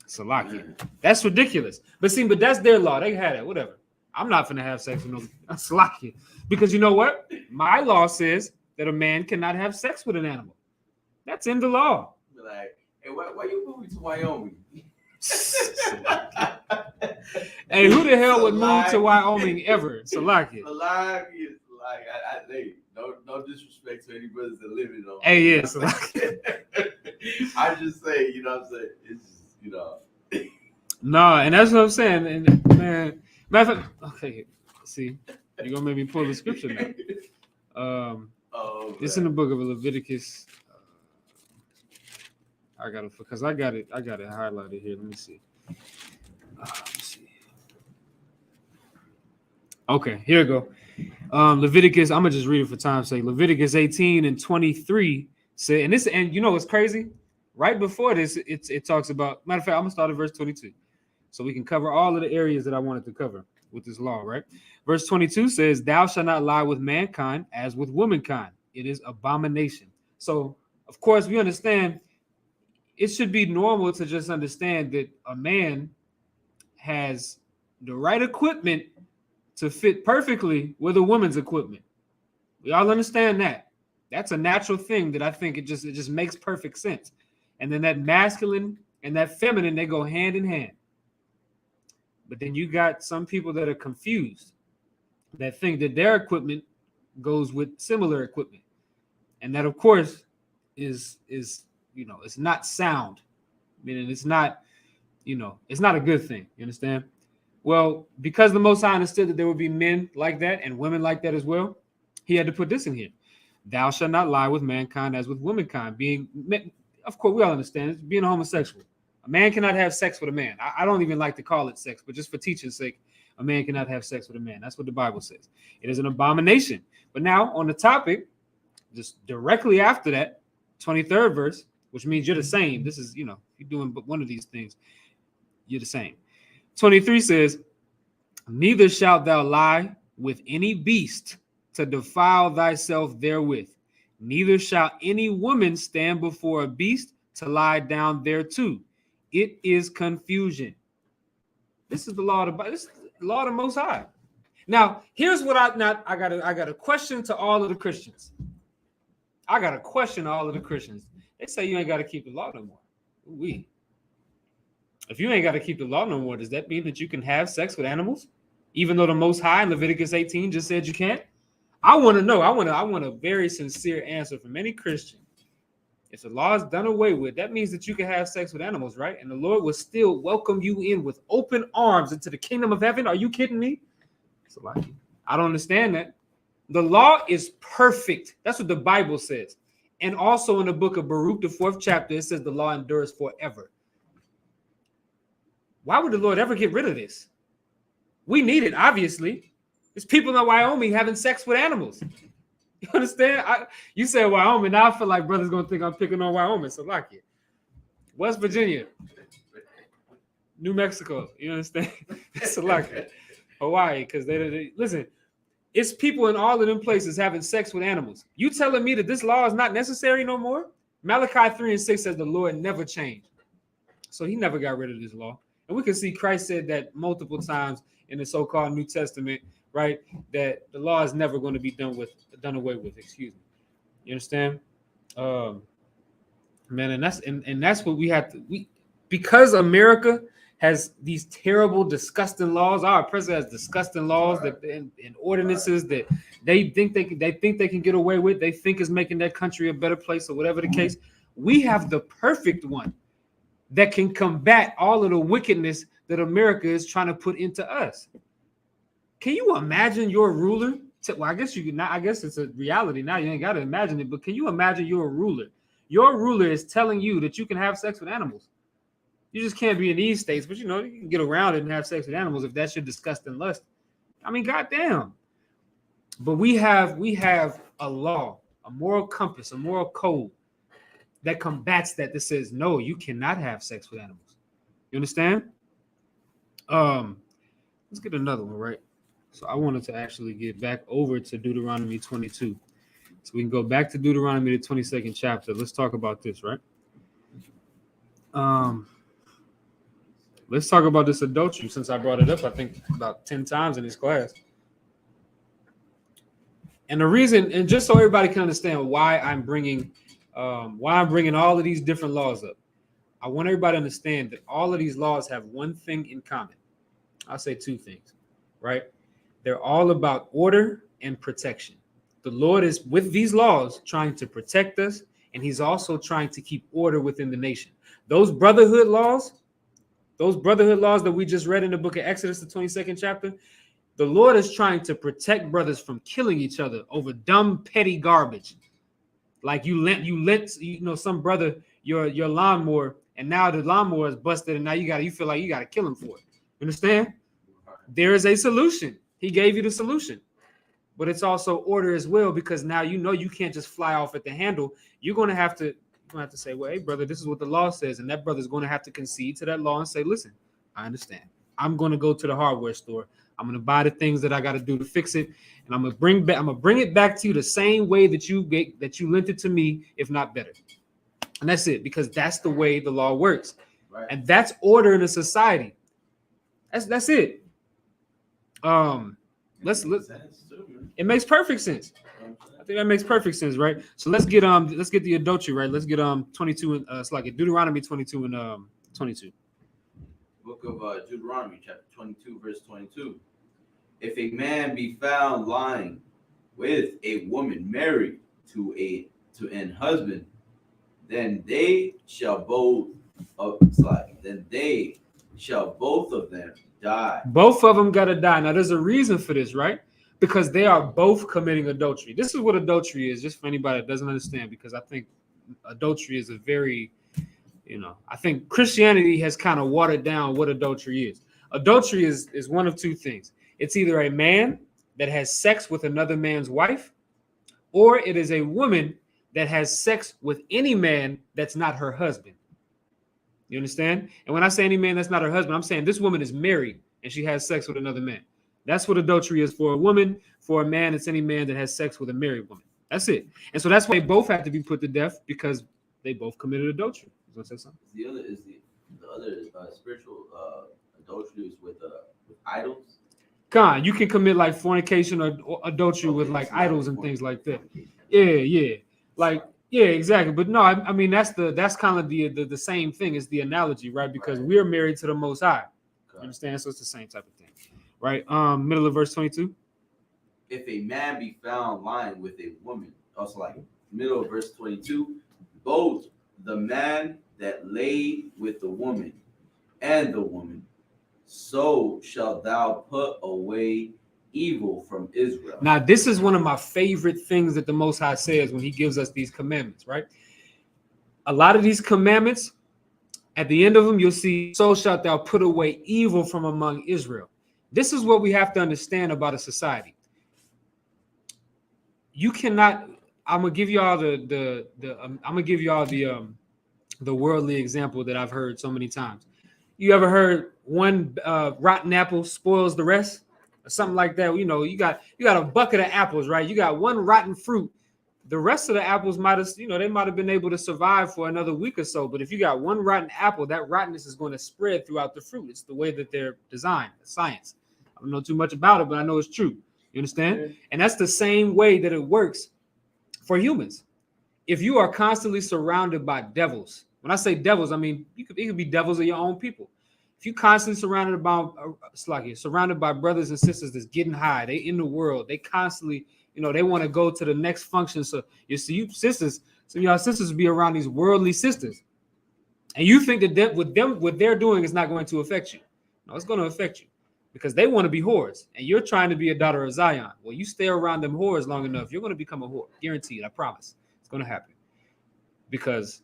Salakia. That's ridiculous. But that's their law. They had it, whatever. I'm not gonna have sex with no Salakia. Because you know what? My law says that a man cannot have sex with an animal. That's in the law. Be like, hey, why you moving to Wyoming? Hey, who the hell would move to Wyoming ever? Salakia. Salakia. Like, no disrespect to any brothers that live in them. Hey, yeah, Salakia. I just say, you know what I'm saying? It's just, No, and that's what I'm saying. And man, matter of fact, okay, see, you're gonna make me pull the scripture now. It's in the book of Leviticus. I got it highlighted here. Let me see. Okay, here we go. Leviticus, I'm gonna just read it for time's sake. Leviticus 18 and 23 say, and you know what's crazy? Right before this, it talks about, matter of fact, I'm gonna start at verse 22. So we can cover all of the areas that I wanted to cover with this law, right? Verse 22 says, "Thou shalt not lie with mankind as with womankind. It is abomination." So, of course, we understand it should be normal to just understand that a man has the right equipment to fit perfectly with a woman's equipment. We all understand that. That's a natural thing that I think it just makes perfect sense. And then that masculine and that feminine, they go hand in hand. But then you got some people that are confused, that think that their equipment goes with similar equipment. And that, of course, is it's not sound. Meaning it's not a good thing. You understand? Well, because the Most High understood that there would be men like that and women like that as well, he had to put this in here. "Thou shalt not lie with mankind as with womankind." Of course, we all understand it, being a homosexual. A man cannot have sex with a man. I don't even like to call it sex, but just for teaching's sake, a man cannot have sex with a man. That's what the Bible says. It is an abomination. But now on the topic, just directly after that, 23rd verse, which means you're the same. This is, you're doing but one of these things. You're the same. 23 says, "Neither shalt thou lie with any beast to defile thyself therewith. Neither shall any woman stand before a beast to lie down thereto. It is confusion. This is the law of the law of the Most High. Now, here's what I got a question to all of the Christians. I got a question to all of the Christians. They say you ain't got to keep the law no more. If you ain't got to keep the law no more, does that mean that you can have sex with animals, even though the Most High in Leviticus 18 just said you can't? I want to know. I want a very sincere answer from any Christian. If the law is done away with, that means that you can have sex with animals, right? And the Lord will still welcome you in with open arms into the kingdom of heaven. Are you kidding me? I don't understand that. The law is perfect. That's what the Bible says. And also in the book of Baruch, the 4th chapter, it says the law endures forever. Why would the Lord ever get rid of this? We need it, obviously. There's people in Wyoming having sex with animals. You understand? You said Wyoming. Now I feel like brothers going to think I'm picking on Wyoming. So like it. West Virginia. New Mexico. You understand? So like it. Hawaii. Because they listen, it's people in all of them places having sex with animals. You telling me that this law is not necessary no more? Malachi 3:6 says the Lord never changed. So he never got rid of this law. And we can see Christ said that multiple times in the so-called New Testament, right? That the law is never going to be done away with. Excuse me. You understand? Man, and that's what we have to because America has these terrible, disgusting laws. Our president has disgusting laws that and ordinances that they think they can get away with. They think is making that country a better place or whatever the case. We have the perfect one that can combat all of the wickedness that America is trying to put into us. Can you imagine your ruler? Well, I guess you can not. I guess it's a reality now. You ain't got to imagine it. But can you imagine your ruler? Your ruler is telling you that you can have sex with animals. You just can't be in these states, but you can get around it and have sex with animals if that's your disgusting lust. I mean, goddamn. But we have a law, a moral compass, a moral code that combats that says no, you cannot have sex with animals. You understand? Let's get another one, right? So I wanted to actually get back over to Deuteronomy 22. So we can go back to Deuteronomy, the 22nd chapter. Let's talk about this, right? Let's talk about this adultery since I brought it up, I think, about 10 times in this class. And the reason, and just so everybody can understand why I'm bringing all of these different laws up, I want everybody to understand that all of these laws have one thing in common. I'll say two things, right? They're all about order and protection. The Lord is, with these laws, trying to protect us, and he's also trying to keep order within the nation. Those brotherhood laws that we just read in the book of Exodus, the 22nd chapter, the Lord is trying to protect brothers from killing each other over dumb, petty garbage. Like you lent some brother your lawnmower, and now the lawnmower is busted, and now you feel like you got to kill him for it. You understand? There is a solution. He gave you the solution. But it's also order as well, because now you can't just fly off at the handle. You're going to have to say, well, hey, brother, this is what the law says. And that brother's going to have to concede to that law and say, listen, I understand. I'm going to go to the hardware store. I'm going to buy the things that I got to do to fix it. And I'm going to bring it back to you the same way that you lent it to me, if not better. And that's it, because that's the way the law works. Right. And that's order in a society. That's it. It makes perfect sense. I think that makes perfect sense, right? So let's get the adultery, right? Let's get 22 and it's like Deuteronomy 22 and 22. Book of Deuteronomy, chapter 22, verse 22. If a man be found lying with a woman married to an husband, then they shall both of them die. Both of them gotta die. Now there's a reason for this, right? Because they are both committing adultery. This is what adultery is, just for anybody that doesn't understand, because I think adultery is a very, I think Christianity has kind of watered down what adultery is. Adultery is one of two things. It's either a man that has sex with another man's wife, or it is a woman that has sex with any man that's not her husband. You understand? And when I say any man that's not her husband, I'm saying this woman is married and she has sex with another man. That's what adultery is for a woman. For a man, it's any man that has sex with a married woman. That's it. And so that's why they both have to be put to death, because they both committed adultery. You want to say something? The other spiritual adultery is with idols. Con, you can commit like fornication or adultery with like idols and things like that. Yeah. Like, yeah, exactly. But no, I mean that's kind of the same thing as the analogy, right? Because we're married to the Most High. You understand? So it's the same type of thing, right? Middle of verse 22. If a man be found lying with a woman, also like middle of verse 22, both the man that laid with the woman and the woman, so shalt thou put away evil from Israel. Now, this is one of my favorite things that the Most High says when he gives us these commandments, right? A lot of these commandments, at the end of them, you'll see, so shalt thou put away evil from among Israel. This is what we have to understand about a society. You cannot, I'm gonna give y'all the worldly example that I've heard so many times. You ever heard one rotten apple spoils the rest, or something like that? You know, you got a bucket of apples, right? You got one rotten fruit. The rest of the apples might have, they might have been able to survive for another week or so. But if you got one rotten apple, that rottenness is going to spread throughout the fruit. It's the way that they're designed. It's science. I don't know too much about it, but I know it's true. You understand? Mm-hmm. And that's the same way that it works for humans. If you are constantly surrounded by devils, when I say devils, I mean it could be devils of your own people. If you constantly surrounded by brothers and sisters that's getting high, they in the world, they constantly, they want to go to the next function. So you see, you sisters, some of y'all sisters be around these worldly sisters, and you think that what they're doing is not going to affect you. No, it's going to affect you, because they want to be whores, and you're trying to be a daughter of Zion. Well, you stay around them whores long enough, you're going to become a whore. Guaranteed, I promise. It's going to happen, because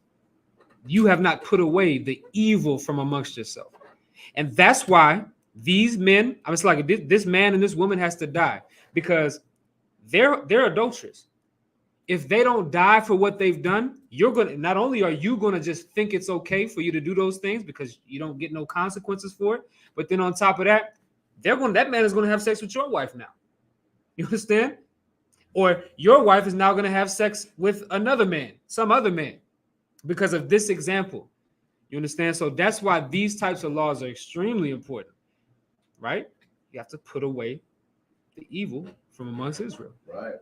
you have not put away the evil from amongst yourself. And that's why these men, I was like, this man and this woman has to die, because they're adulterous. If they don't die for what they've done, not only are you going to just think it's okay for you to do those things because you don't get no consequences for it, but then on top of that, that man is going to have sex with your wife now. You understand? Or your wife is now going to have sex with another man, some other man, because of this example. You understand? So that's why these types of laws are extremely important, right? You have to put away the evil from amongst Israel. Right.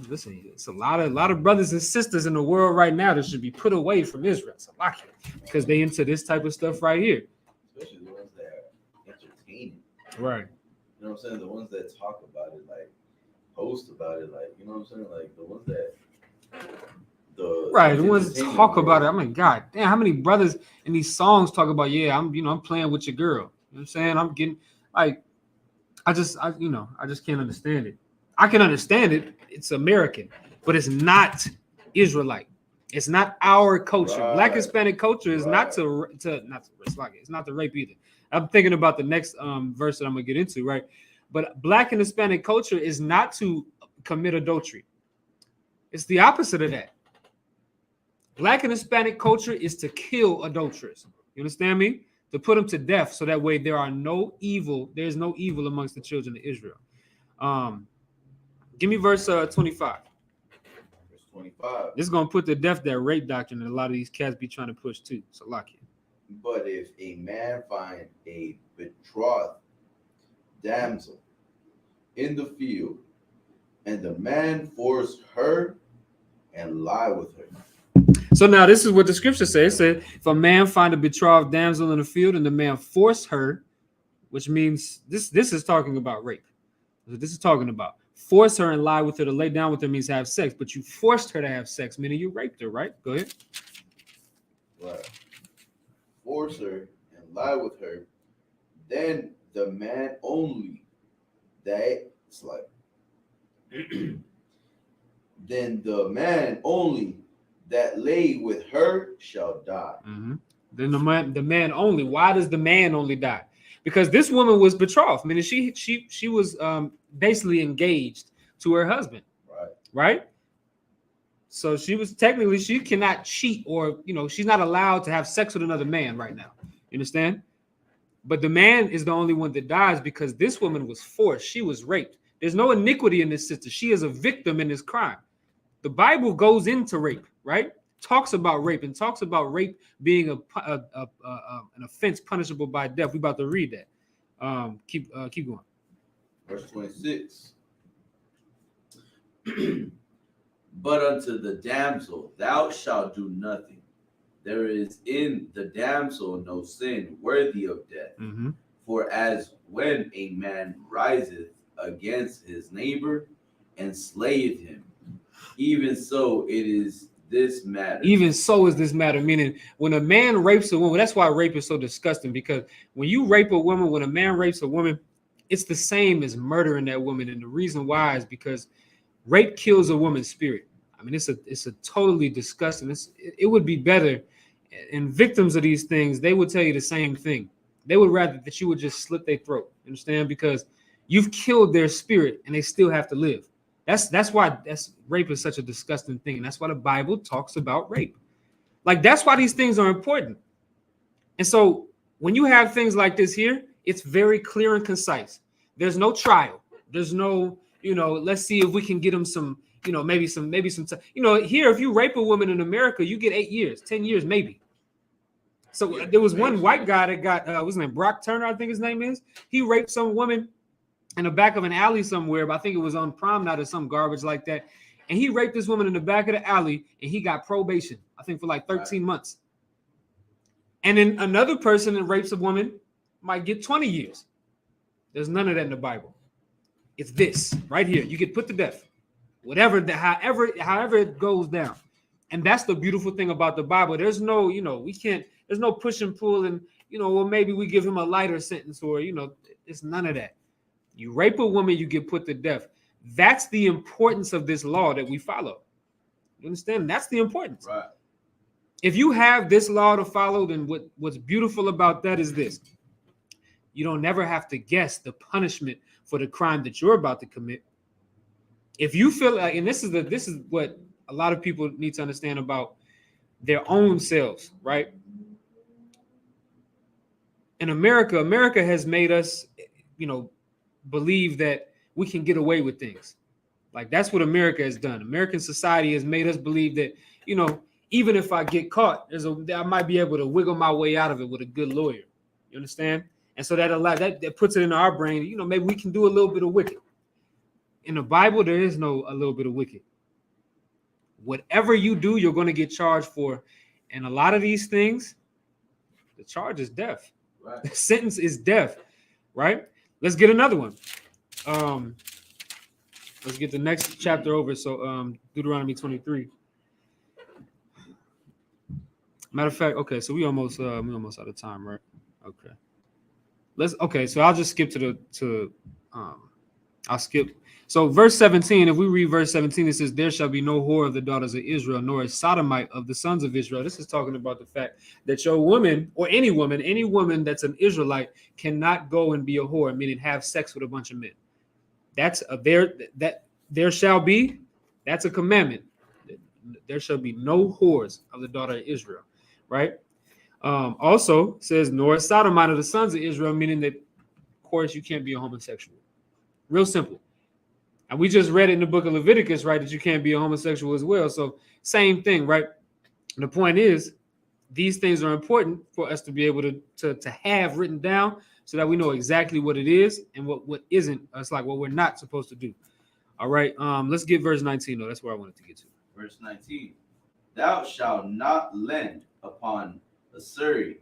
Listen, it's a lot of brothers and sisters in the world right now that should be put away from Israel. It's a lot, because they into this type of stuff right here. Especially the ones that are entertaining. Right. You know what I'm saying? The ones that talk about it, like post about it, like, you know what I'm saying? Like the ones that the ones that talk about it. I mean, God damn, how many brothers in these songs talk about, yeah, I'm playing with your girl. You know what I'm saying? I'm getting like, I just can't understand it. I can understand it. It's American, but it's not Israelite. It's not our culture. Right. Black Hispanic culture is not to it's not to rape either. I'm thinking about the next verse that I'm gonna get into, right? But Black and Hispanic culture is not to commit adultery. It's the opposite of that. Black and Hispanic culture is to kill adulterers. You understand me? To put them to death, so that way there's no evil amongst the children of Israel. Give me verse 25. Verse 25. This is gonna put to death that rape doctrine that a lot of these cats be trying to push too. So lock it. But if a man find a betrothed damsel in the field, and the man force her and lie with her. So now this is what the scripture says. It said, if a man find a betrothed damsel in the field and the man force her, which means this is talking about rape. This is talking about force her and lie with her. To lay down with her means have sex, but you forced her to have sex, meaning you raped her, right? Go ahead. Right. Force her and lie with her, then the man only that's like then the man only that lay with her shall die. Mm-hmm. Then the man only. Why does the man only die? Because this woman was betrothed, meaning she was basically engaged to her husband. Right? So she cannot cheat, or she's not allowed to have sex with another man right now. You understand? But the man is the only one that dies because this woman was forced. She was raped. There's no iniquity in this sister. She is a victim in this crime. The Bible goes into rape, right? Talks about rape and talks about rape being an offense punishable by death. We're about to read that. Keep going. Verse 26. But unto the damsel thou shalt do nothing. There is in the damsel no sin worthy of death. Mm-hmm. For as when a man riseth against his neighbor and slayeth him, even so it is this matter. Even so is this matter, meaning when a man rapes a woman, that's why rape is so disgusting, because when you rape a woman, when a man rapes a woman, it's the same as murdering that woman. And the reason why is because rape kills a woman's spirit. I mean, it's a totally disgusting. It would be better, and victims of these things, they would tell you the same thing. They would rather that you would just slit their throat. Understand? Because you've killed their spirit and they still have to live. That's why rape is such a disgusting thing. And that's why the Bible talks about rape. Like, that's why these things are important. And so when you have things like this here, it's very clear and concise. There's no trial. There's no, let's see if we can get them some, maybe some, here, if you rape a woman in America, you get 8 years, 10 years, maybe. So there was one white guy that got, what's his name? Brock Turner, I think his name is. He raped some woman in the back of an alley somewhere, but I think it was on prom night or some garbage like that. And he raped this woman in the back of the alley, and he got probation, I think, for like 13 months. And then another person that rapes a woman might get 20 years. There's none of that in the Bible. It's this right here. You get put to death, however it goes down. And that's the beautiful thing about the Bible. There's no, there's no push and pull and, well, maybe we give him a lighter sentence or, it's none of that. You rape a woman, you get put to death. That's the importance of this law that we follow. You understand? That's the importance. Right. If you have this law to follow, then what's beautiful about that is this. You don't never have to guess the punishment for the crime that you're about to commit. If you feel like, and this is what a lot of people need to understand about their own selves, right? In America has made us, believe that we can get away with things. Like, that's what America has done. American society has made us believe that, even if I get caught, I might be able to wiggle my way out of it with a good lawyer. You understand? And so that puts it in our brain, maybe we can do a little bit of wicked. In the Bible, there is no a little bit of wicked. Whatever you do, you're going to get charged for. And a lot of these things, the charge is death. Right. The sentence is death, right? Let's get another one. Let's get the next chapter over. So Deuteronomy 23. Matter of fact, okay, so we almost out of time, right? Okay. So I'll just skip I'll skip. So verse 17, if we read verse 17, it says, there shall be no whore of the daughters of Israel, nor a sodomite of the sons of Israel. This is talking about the fact that your woman, or any woman that's an Israelite, cannot go and be a whore, meaning have sex with a bunch of men. That's there shall be, that's a commandment. There shall be no whores of the daughter of Israel, right? Also says, nor a sodomite of the sons of Israel, meaning that, of course, you can't be a homosexual. Real simple. And we just read it in the book of Leviticus, right, that you can't be a homosexual as well. So same thing, right? And the point is, these things are important for us to be able to have written down so that we know exactly what it is and what isn't. It's like what we're not supposed to do. All right. Let's get verse 19, though. That's where I wanted to get to. Verse 19. Thou shalt not lend upon usury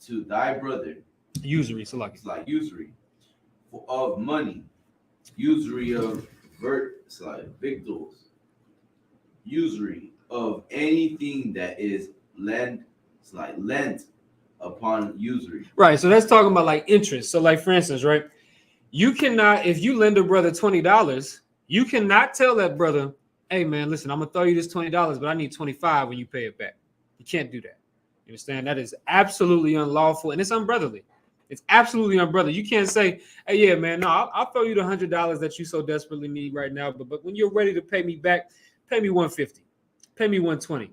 to thy brother. Usury, so like usury of money, usury of victuals, usury of anything that is lent upon usury. Right. So that's talking about like interest. So like, for instance, right, you cannot, if you lend a brother $20, you cannot tell that brother, hey man, listen, I'm gonna throw you this $20, but I need $25 when you pay it back. You can't do that. You understand? That is absolutely unlawful, and it's unbrotherly. It's absolutely unbrotherly. You can't say, hey, yeah, man, no, I'll throw you the $100 that you so desperately need right now, but when you're ready to pay me back, pay me $150, pay me $120.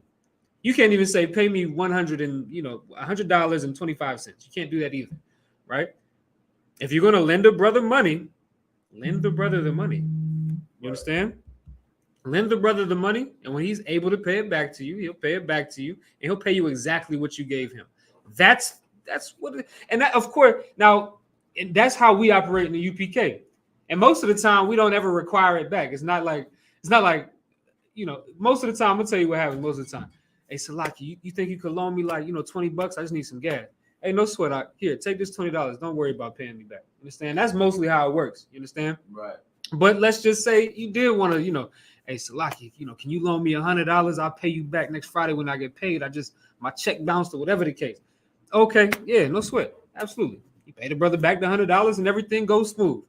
You can't even say pay me $100 and $100.25. You can't do that either, right? If you're going to lend a brother money, lend the brother the money. You understand? Lend the brother the money, and when he's able to pay it back to you, he'll pay it back to you, and he'll pay you exactly what you gave him. That's what, and that, of course, now, and that's how we operate in the UPK. And most of the time, we don't ever require it back. It's not like, most of the time, I'm gonna tell you what happens most of the time. Hey, Salaki, you think you could loan me like, $20? I just need some gas. Hey, no sweat. Here, take this $20. Don't worry about paying me back. Understand? That's mostly how it works. You understand? Right. But let's just say you did want to, hey, Salaki, can you loan me $100? I'll pay you back next Friday when I get paid. My check bounced or whatever the case. Okay, yeah, no sweat. Absolutely. You pay the brother back the $100 and everything goes smooth.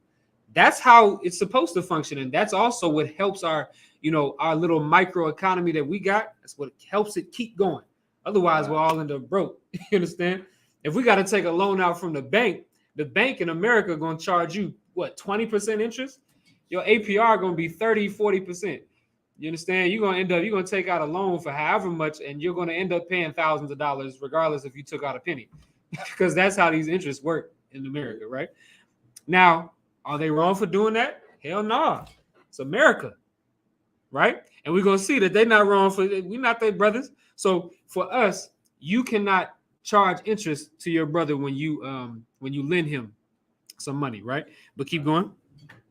That's how it's supposed to function. And that's also what helps our little micro economy that we got. That's what helps it keep going. Otherwise, we'll all end up broke. You understand? If we got to take a loan out from the bank in America going to charge you, 20% interest? Your APR going to be 30, 40%. You understand? You're going to take out a loan for however much, and you're going to end up paying thousands of dollars, regardless if you took out a penny, because that's how these interests work in America, right? Now, are they wrong for doing that? Hell no. It's America, right? And we're going to see that they're not wrong we're not their brothers. So for us, you cannot charge interest to your brother when you lend him some money, right? But keep going.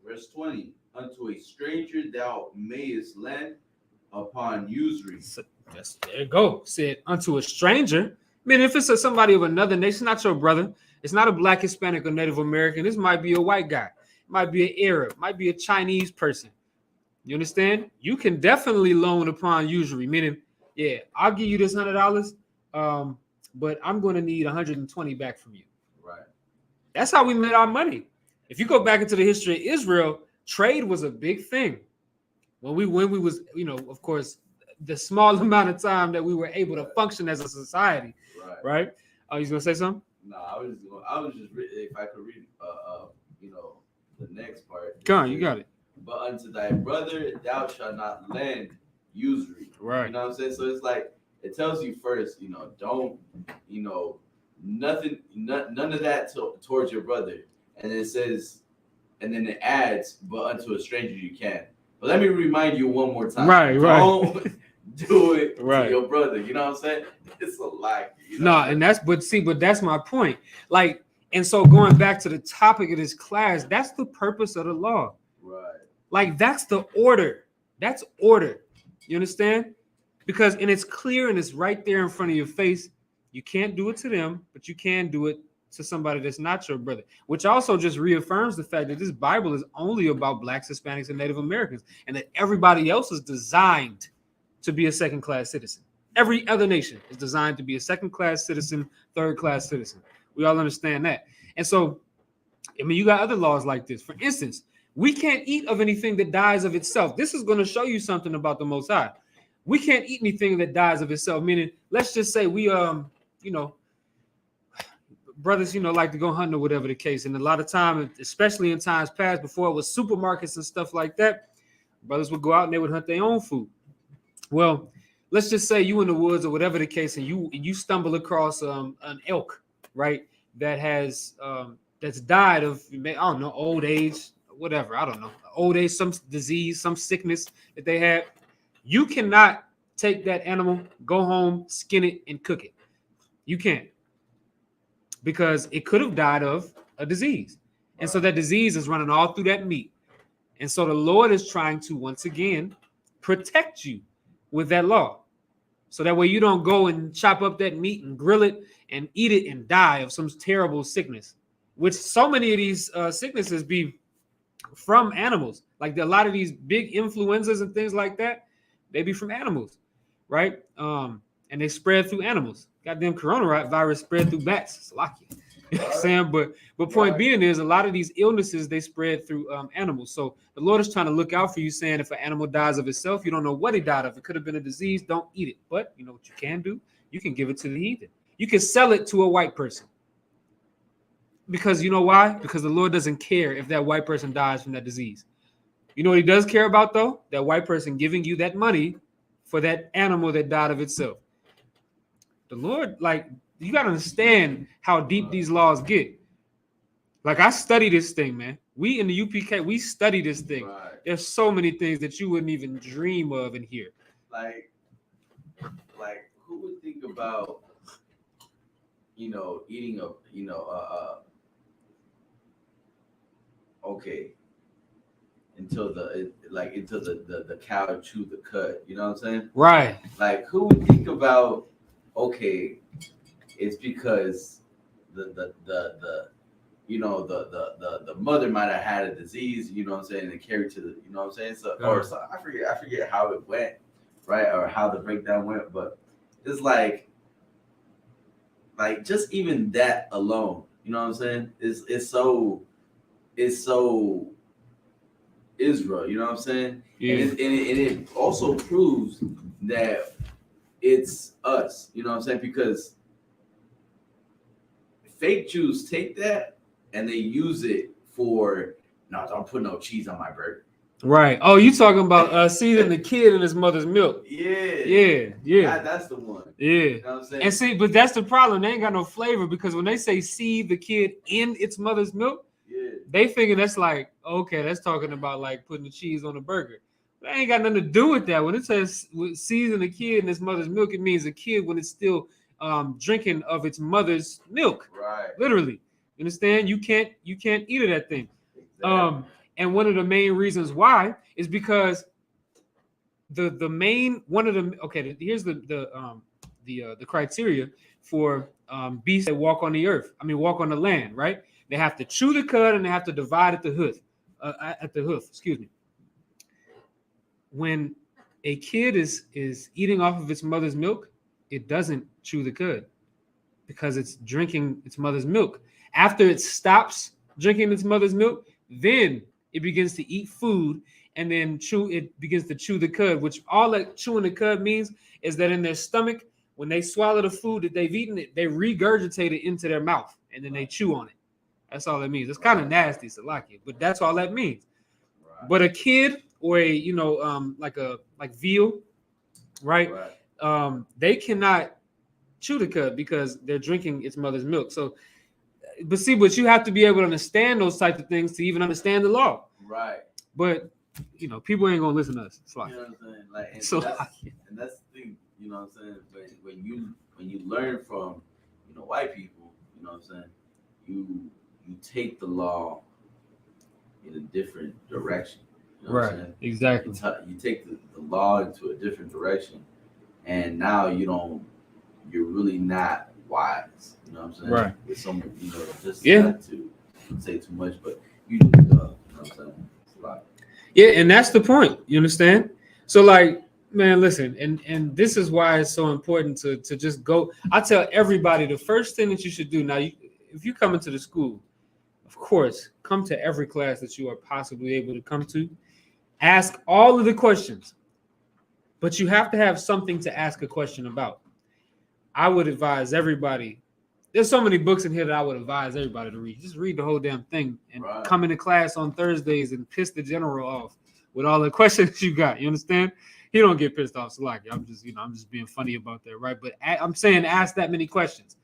Verse 20, unto a stranger thou mayest lend upon usury. So, yes, there you go. Said unto a stranger. I mean, if it's somebody of another nation, not your brother, it's not a Black, Hispanic, or Native American. This might be a white guy. It might be an Arab. Might be a Chinese person. You understand? You can definitely loan upon usury, meaning, yeah, I'll give you this $100, but I'm going to need 120 back from you. Right. That's how we made our money. If you go back into the history of Israel, trade was a big thing. When we was, of course, the small amount of time that we were able to function as a society, right? Oh, you gonna say something? No, I was just if I could read, the next part. Come on, you got it. But unto thy brother thou shalt not lend usury. Right. You know what I'm saying? So it's like it tells you first, don't, nothing, none of that towards your brother. And it says, and then it adds, but unto a stranger you can. But let me remind you one more time. Right. Don't do it right. to your brother. You know what I'm saying? It's a lie. And that's my point. Like, and so going back to the topic of this class, that's the purpose of the law. Right. Like, that's the order. That's order. You understand? Because, and it's clear and it's right there in front of your face. You can't do it to them, but you can do it to somebody that's not your brother, which also just reaffirms the fact that this Bible is only about Blacks, Hispanics, and Native Americans, and that everybody else is designed to be a second-class citizen. Every other nation is designed to be a second-class citizen, third-class citizen. We all understand that. And so, I mean, you got other laws like this. For instance, we can't eat of anything that dies of itself. This is going to show you something about the Most High. We can't eat anything that dies of itself, meaning, let's just say we, brothers, like to go hunting or whatever the case. And a lot of time, especially in times past, before it was supermarkets and stuff like that, brothers would go out and they would hunt their own food. Well, let's just say you in the woods or whatever the case, and you stumble across an elk, right? That has that's died of, I don't know, old age, whatever. I don't know, old age, some disease, some sickness that they had. You cannot take that animal, go home, skin it, and cook it. You can't. Because it could have died of a disease. And so that disease is running all through that meat. And so the Lord is trying to, once again, protect you with that law. So that way you don't go and chop up that meat and grill it and eat it and die of some terrible sickness, which so many of these sicknesses be from animals. Like a lot of these big influenzas and things like that, they be from animals, right? And they spread through animals. Goddamn coronavirus spread through bats. It's lucky. You know what I'm saying? But point being is a lot of these illnesses, they spread through animals. So the Lord is trying to look out for you, saying if an animal dies of itself, you don't know what it died of. It could have been a disease. Don't eat it. But you know what you can do? You can give it to the heathen. You can sell it to a white person. Because you know why? Because the Lord doesn't care if that white person dies from that disease. You know what he does care about, though? That white person giving you that money for that animal that died of itself. The Lord, like, you got to understand how deep these laws get. Like I study this thing, man. We in the UPK, we study this thing. Right. There's so many things that you wouldn't even dream of in here. Like who would think about, eating okay, until the cow chew the cud, you know what I'm saying? Right. Like who would think about, okay, it's because the mother might have had a disease, you know what I'm saying, and carried to the, you know what I'm saying? So I forget how it went, right? Or how the breakdown went, but it's like just even that alone, you know what I'm saying? It's so Israel, you know what I'm saying? Yeah. And it also proves that it's us, you know what I'm saying? Because fake Jews take that and they use it for, no, don't put no cheese on my burger. Right. Oh, you talking about seasoning the kid in his mother's milk? Yeah. Yeah. That's the one. Yeah. You know what I'm saying? And see, but that's the problem. They ain't got no flavor because when they say seethe the kid in its mother's milk, they figure that's like, okay, that's talking about like putting the cheese on a burger. That ain't got nothing to do with that. When it says season the kid in its mother's milk, it means a kid when it's still drinking of its mother's milk. Right. Literally. You understand? You can't eat of that thing. Exactly. And one of the main reasons why is because here's the criteria for beasts that walk on the land, right? They have to chew the cud and they have to divide at the hoof. Excuse me. When a kid is eating off of its mother's milk, it doesn't chew the cud because it's drinking its mother's milk. After it stops drinking its mother's milk, then it begins to eat food and then it begins to chew the cud, which all that chewing the cud means is that in their stomach, when they swallow the food that they've eaten, they regurgitate it into their mouth and then they chew on it. That's all that means. It's kind of nasty, Salakia, but that's all that means. Right. But a kid or like veal, right? They cannot chew the cud because they're drinking its mother's milk. So, but you have to be able to understand those types of things to even understand the law. Right. But people ain't gonna listen to us. You know what I'm saying? And that's the thing. You know what I'm saying? When you learn from white people, you know what I'm saying? You take the law in a different direction. You know what I'm saying? Exactly. You take the law into a different direction, and now you're really not wise. You know what I'm saying? Right. With someone, just not to say too much, but you know what I'm saying? It's a lot. Yeah, and that's the point. You understand? So like, man, listen, and this is why it's so important to just go. I tell everybody the first thing that you should do now, if you come into the school, of course, come to every class that you are possibly able to come to. Ask all of the questions, but you have to have something to ask a question about. I would advise everybody. There's so many books in here that I would advise everybody to read. Just read the whole damn thing and come into class on Thursdays and piss the general off with all the questions you got. You understand? He don't get pissed off, Salaki. I'm just being funny about that, right? But I'm saying ask that many questions.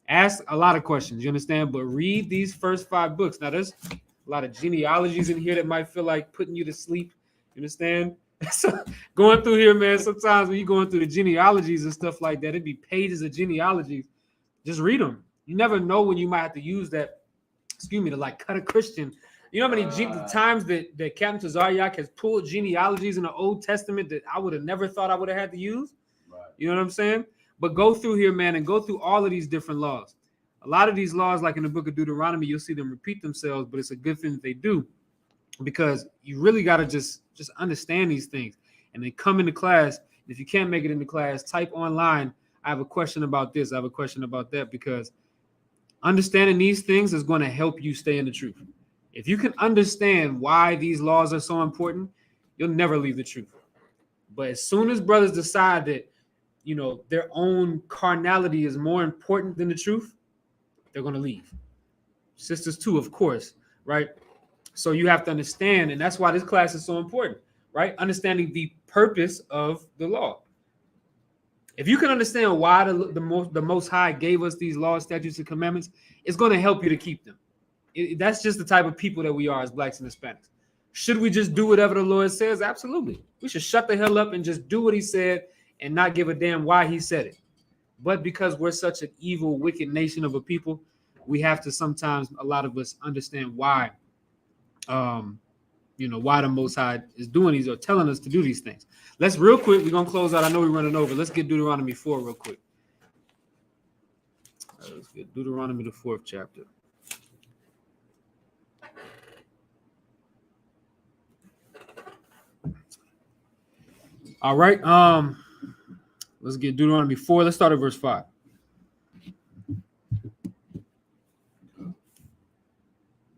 Ask a lot of questions, you understand? But read these first 5 books. Now, there's a lot of genealogies in here that might feel like putting you to sleep. You understand? So going through here, man, sometimes when you're going through the genealogies and stuff like that, it'd be pages of genealogies. Just read them. You never know when you might have to use that, to like cut a Christian. You know how many times that Captain Tazaryak has pulled genealogies in the Old Testament that I would have never thought I would have had to use? Right. You know what I'm saying? But go through here, man, and go through all of these different laws. A lot of these laws, like in the book of Deuteronomy, you'll see them repeat themselves, but it's a good thing that they do because you really got to just understand these things. And they come into class. If you can't make it into class, type online, I have a question about this, I have a question about that, because understanding these things is going to help you stay in the truth. If you can understand why these laws are so important, you'll never leave the truth. But as soon as brothers decide that, their own carnality is more important than the truth, they're going to leave. Sisters too, of course, right? So you have to understand, and that's why this class is so important, right? Understanding the purpose of the law. If you can understand why the Most High gave us these laws, statutes, and commandments, it's going to help you to keep them. That's just the type of people that we are as blacks and Hispanics. Should we just do whatever the Lord says? Absolutely. We should shut the hell up and just do what he said and not give a damn why he said it. But because we're such an evil, wicked nation of a people, we have to sometimes, a lot of us, understand why, why the Most High is doing these or telling us to do these things. Let's real quick. We're gonna close out. I know we're running over. Let's get Deuteronomy 4 real quick. Let's get Deuteronomy the 4th chapter. All right. Let's get Deuteronomy 4. Let's start at verse 5.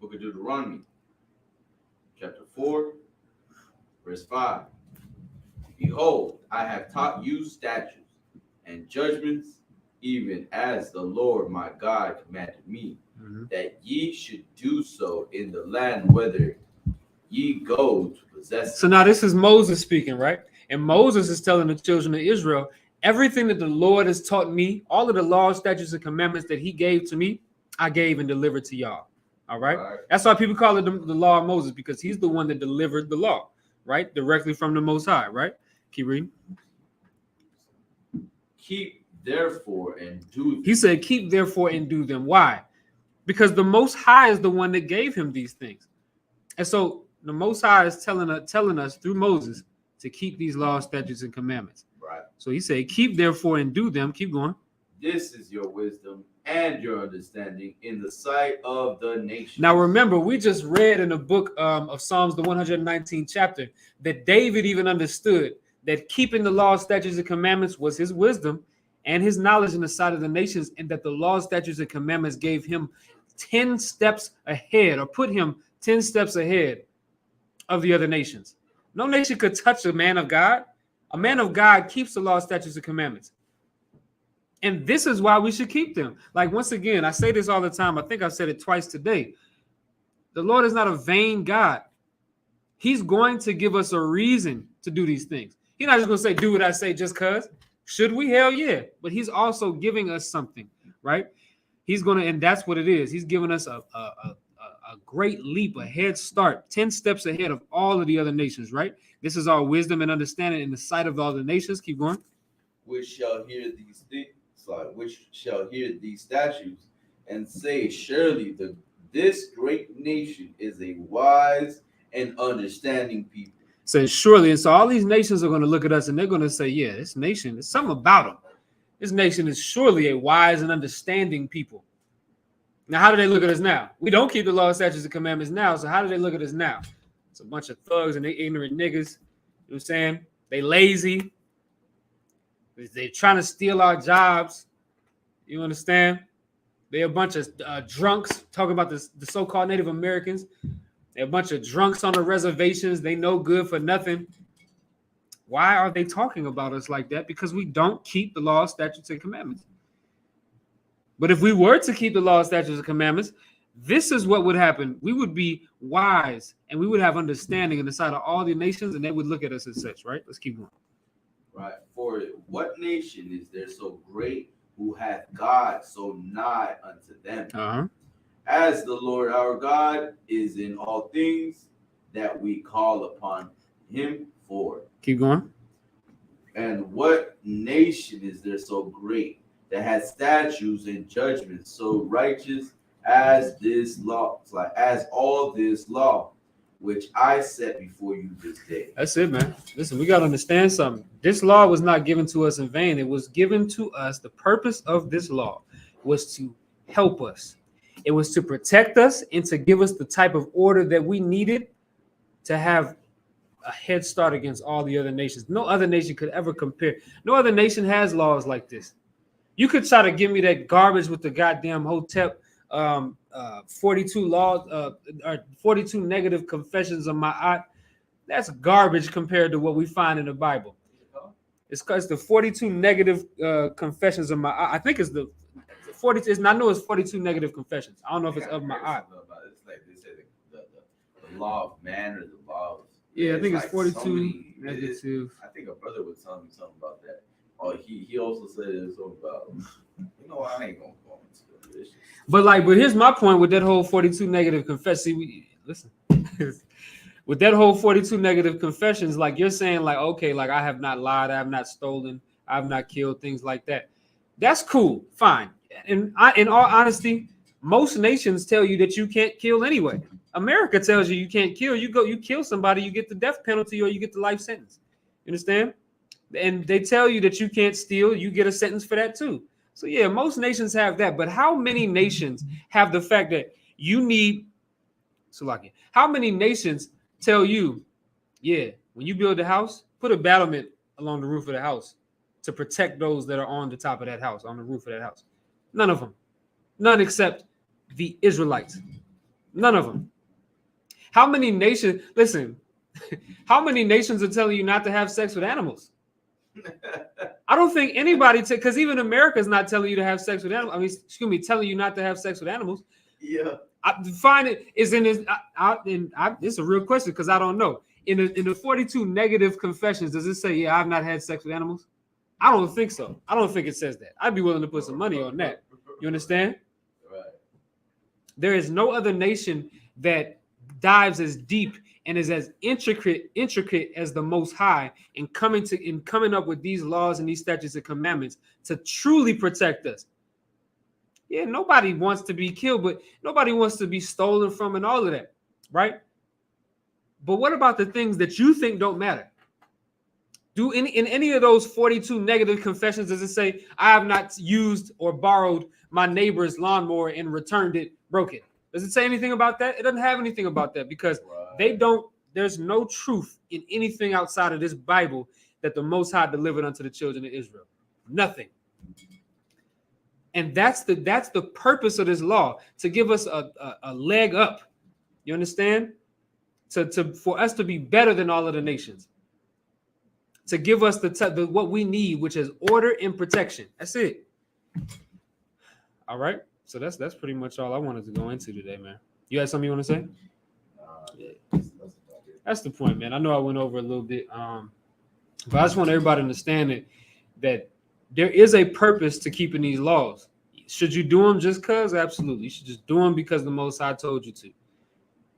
Book of Deuteronomy, chapter 4, verse 5. Behold, I have taught you statutes and judgments, even as the Lord my God commanded me, that ye should do so in the land whither ye go to possess it. So now this is Moses speaking, right? And Moses is telling the children of Israel, everything that the Lord has taught me, all of the laws, statutes, and commandments that he gave to me, I gave and delivered to y'all. All right. That's why people call it the law of Moses, because he's the one that delivered the law, right? Directly from the Most High, right? Keep reading. Keep therefore and do them. He said, keep therefore and do them. Why? Because the Most High is the one that gave him these things. And so the Most High is telling us through Moses to keep these laws, statutes, and commandments. Right. So he said, keep therefore and do them. Keep going. This is your wisdom and your understanding in the sight of the nation. Now remember, we just read in the book of Psalms, the 119th chapter, that David even understood that keeping the law, statutes, and commandments was his wisdom and his knowledge in the sight of the nations, and that the law, statutes, and commandments gave him 10 steps ahead, or put him 10 steps ahead of the other nations. No nation could touch a man of God. A man of God keeps the law, statutes, and commandments. And this is why we should keep them. Like, once again, I say this all the time. I think I've said it twice today. The Lord is not a vain God. He's going to give us a reason to do these things. He's not just going to say, do what I say just because. Should we? Hell yeah. But he's also giving us something, right? He's going to, and that's what it is. He's giving us a great leap, a head start, 10 steps ahead of all of the other nations, right? This is our wisdom and understanding in the sight of all the nations. Keep going. Which shall hear these things, which shall hear these statutes, and say, surely this great nation is a wise and understanding people. Says surely, and so all these nations are going to look at us and they're going to say, yeah, this nation, there's something about them. This nation is surely a wise and understanding people. Now, how do they look at us now? We don't keep the law, statutes, and commandments now. So how do they look at us now? It's a bunch of thugs and they ignorant niggas. You know what I'm saying? They lazy. They're trying to steal our jobs. You understand? They're a bunch of drunks, talking about the so-called Native Americans. They're a bunch of drunks on the reservations. They no good for nothing. Why are they talking about us like that? Because we don't keep the law, statutes, and commandments. But if we were to keep the law, statutes, and commandments, this is what would happen. We would be wise and we would have understanding in the sight of all the nations, and they would look at us as such, right? Let's keep going. Right. For what nation is there so great who hath God so nigh unto them? As the Lord our God is in all things that we call upon him for. Keep going. And what nation is there so great that has statutes and judgments so righteous as this law, as all this law, which I set before you this day? That's it, man. Listen, we got to understand something. This law was not given to us in vain. It was given to us. The purpose of this law was to help us. It was to protect us and to give us the type of order that we needed to have a head start against all the other nations. No other nation could ever compare. No other nation has laws like this. You could try to give me that garbage with the goddamn Hotep 42 laws, or 42 negative confessions of Ma'at. That's garbage compared to what we find in the Bible. It's because the 42 negative confessions of Ma'at. I think it's the 42. I know it's 42 negative confessions. I don't know if it's of Ma'at. It's like they say the law of man or the law of, yeah, I think it's like 42 so negative. I think a brother was telling me something about that. Oh, he also said it was about, you know, I ain't gonna go into this. But here's my point with that whole 42 negative confession. Listen, with that whole 42 negative confessions, like you're saying, like, okay, like I have not lied, I have not stolen, I have not killed, things like that. That's cool, fine. And in all honesty, most nations tell you that you can't kill anyway. America tells you can't kill. You kill somebody, you get the death penalty or you get the life sentence. You understand? And they tell you that you can't steal, you get a sentence for that too. So yeah, most nations have that. But how many nations have the fact that you need Salaki? How many nations tell you, yeah, when you build a house, put a battlement along the roof of the house to protect those that are on the top of that house, on the roof of that house? None of them. None except the Israelites. None of them. How many nations, listen, how many nations are telling you not to have sex with animals? I don't think anybody, because even America is not telling you to have sex with animals. I mean, excuse me, telling you not to have sex with animals. Yeah. I find it is in this. It's a real question because I don't know. In the 42 negative confessions, does it say, yeah, I've not had sex with animals? I don't think so. I don't think it says that. I'd be willing to put some money on that. You understand? Right. There is no other nation that dives as deep and is as intricate as the Most High in coming up with these laws and these statutes and commandments to truly protect us. Yeah, nobody wants to be killed, but nobody wants to be stolen from and all of that, right? But what about the things that you think don't matter? Do in any of those 42 negative confessions, does it say, I have not used or borrowed my neighbor's lawnmower and returned it broken? Does it say anything about that? It doesn't have anything about that because there's no truth in anything outside of this Bible that the Most High delivered unto the children of Israel. Nothing. And that's the purpose of this law, to give us a leg up. You understand? For us to be better than all of the nations. To give us the what we need, which is order and protection. That's it. All right. So that's pretty much all I wanted to go into today, man. You had something you want to say? Yeah. That's the point, man. I know I went over a little bit, but I just want everybody to understand that there is a purpose to keeping these laws. Should you do them just because? Absolutely. You should just do them because the Most High told you to.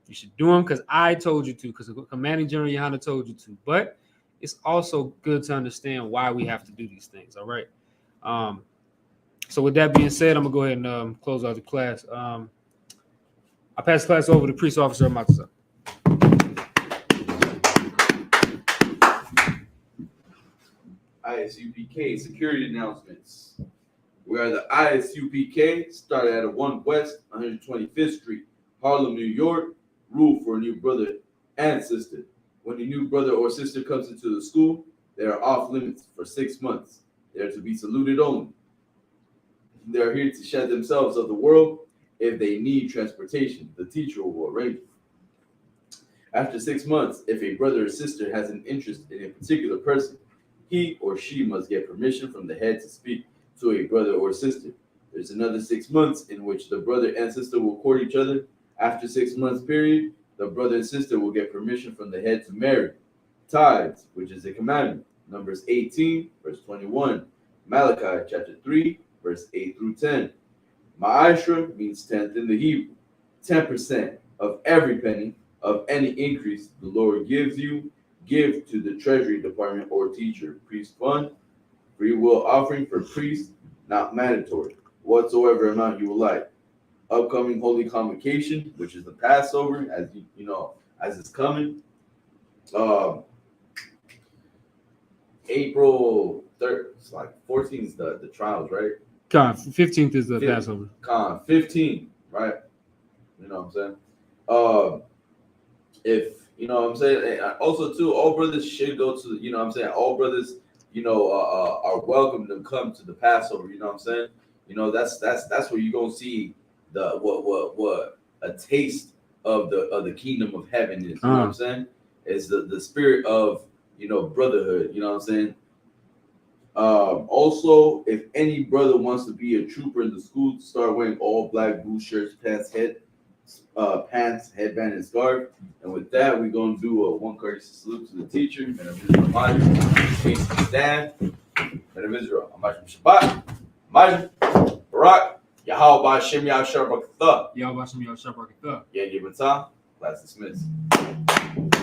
You should do them because I told you to, because the Commanding General Yohana told you to. But it's also good to understand why we have to do these things, all right? So with that being said, I'm going to go ahead and close out the class. I pass the class over to Priest Officer Matza. ISUPK security announcements. We are the ISUPK, started at 1 West 125th Street, Harlem, New York. Rule for a new brother and sister. When a new brother or sister comes into the school, they are off limits for 6 months. They are to be saluted only. They are here to shed themselves of the world. If they need transportation, the teacher will arrange it. After 6 months, if a brother or sister has an interest in a particular person, he or she must get permission from the head to speak to a brother or sister. There's another 6 months in which the brother and sister will court each other. After 6 months period, the brother and sister will get permission from the head to marry. Tithes, which is a commandment. Numbers 18, verse 21. Malachi chapter 3, verse 8 through 10. Ma'ashra means tenth in the Hebrew. 10% of every penny of any increase the Lord gives you, give to the treasury department or teacher. Priest fund, free will offering for priests, not mandatory. Whatsoever amount you would like. Upcoming holy convocation, which is the Passover, as you know, as it's coming. April 3rd, it's like 14th is the trials, right? 15th is the Passover. 15, right? You know what I'm saying? If you know what I'm saying, also too, all brothers should go to, you know what I'm saying, all brothers, you know, are welcome to come to the Passover. You know what I'm saying? You know, that's where you're gonna see the what a taste of the kingdom of heaven is. You know what I'm saying? It's the spirit of, you know, brotherhood. You know what I'm saying? Also, if any brother wants to be a trooper in the school, start wearing all black blue shirts, pants, headband, and scarf. And with that, we're gonna do a one courtesy salute to the teacher and a staff. Men of Israel. Amajim Shabbat. Amajim. Barak. Yahweh Shem Yahshua Barakatah. Yahweh Shem Yahshua Barakatah. Yeah, give it time. Class dismissed.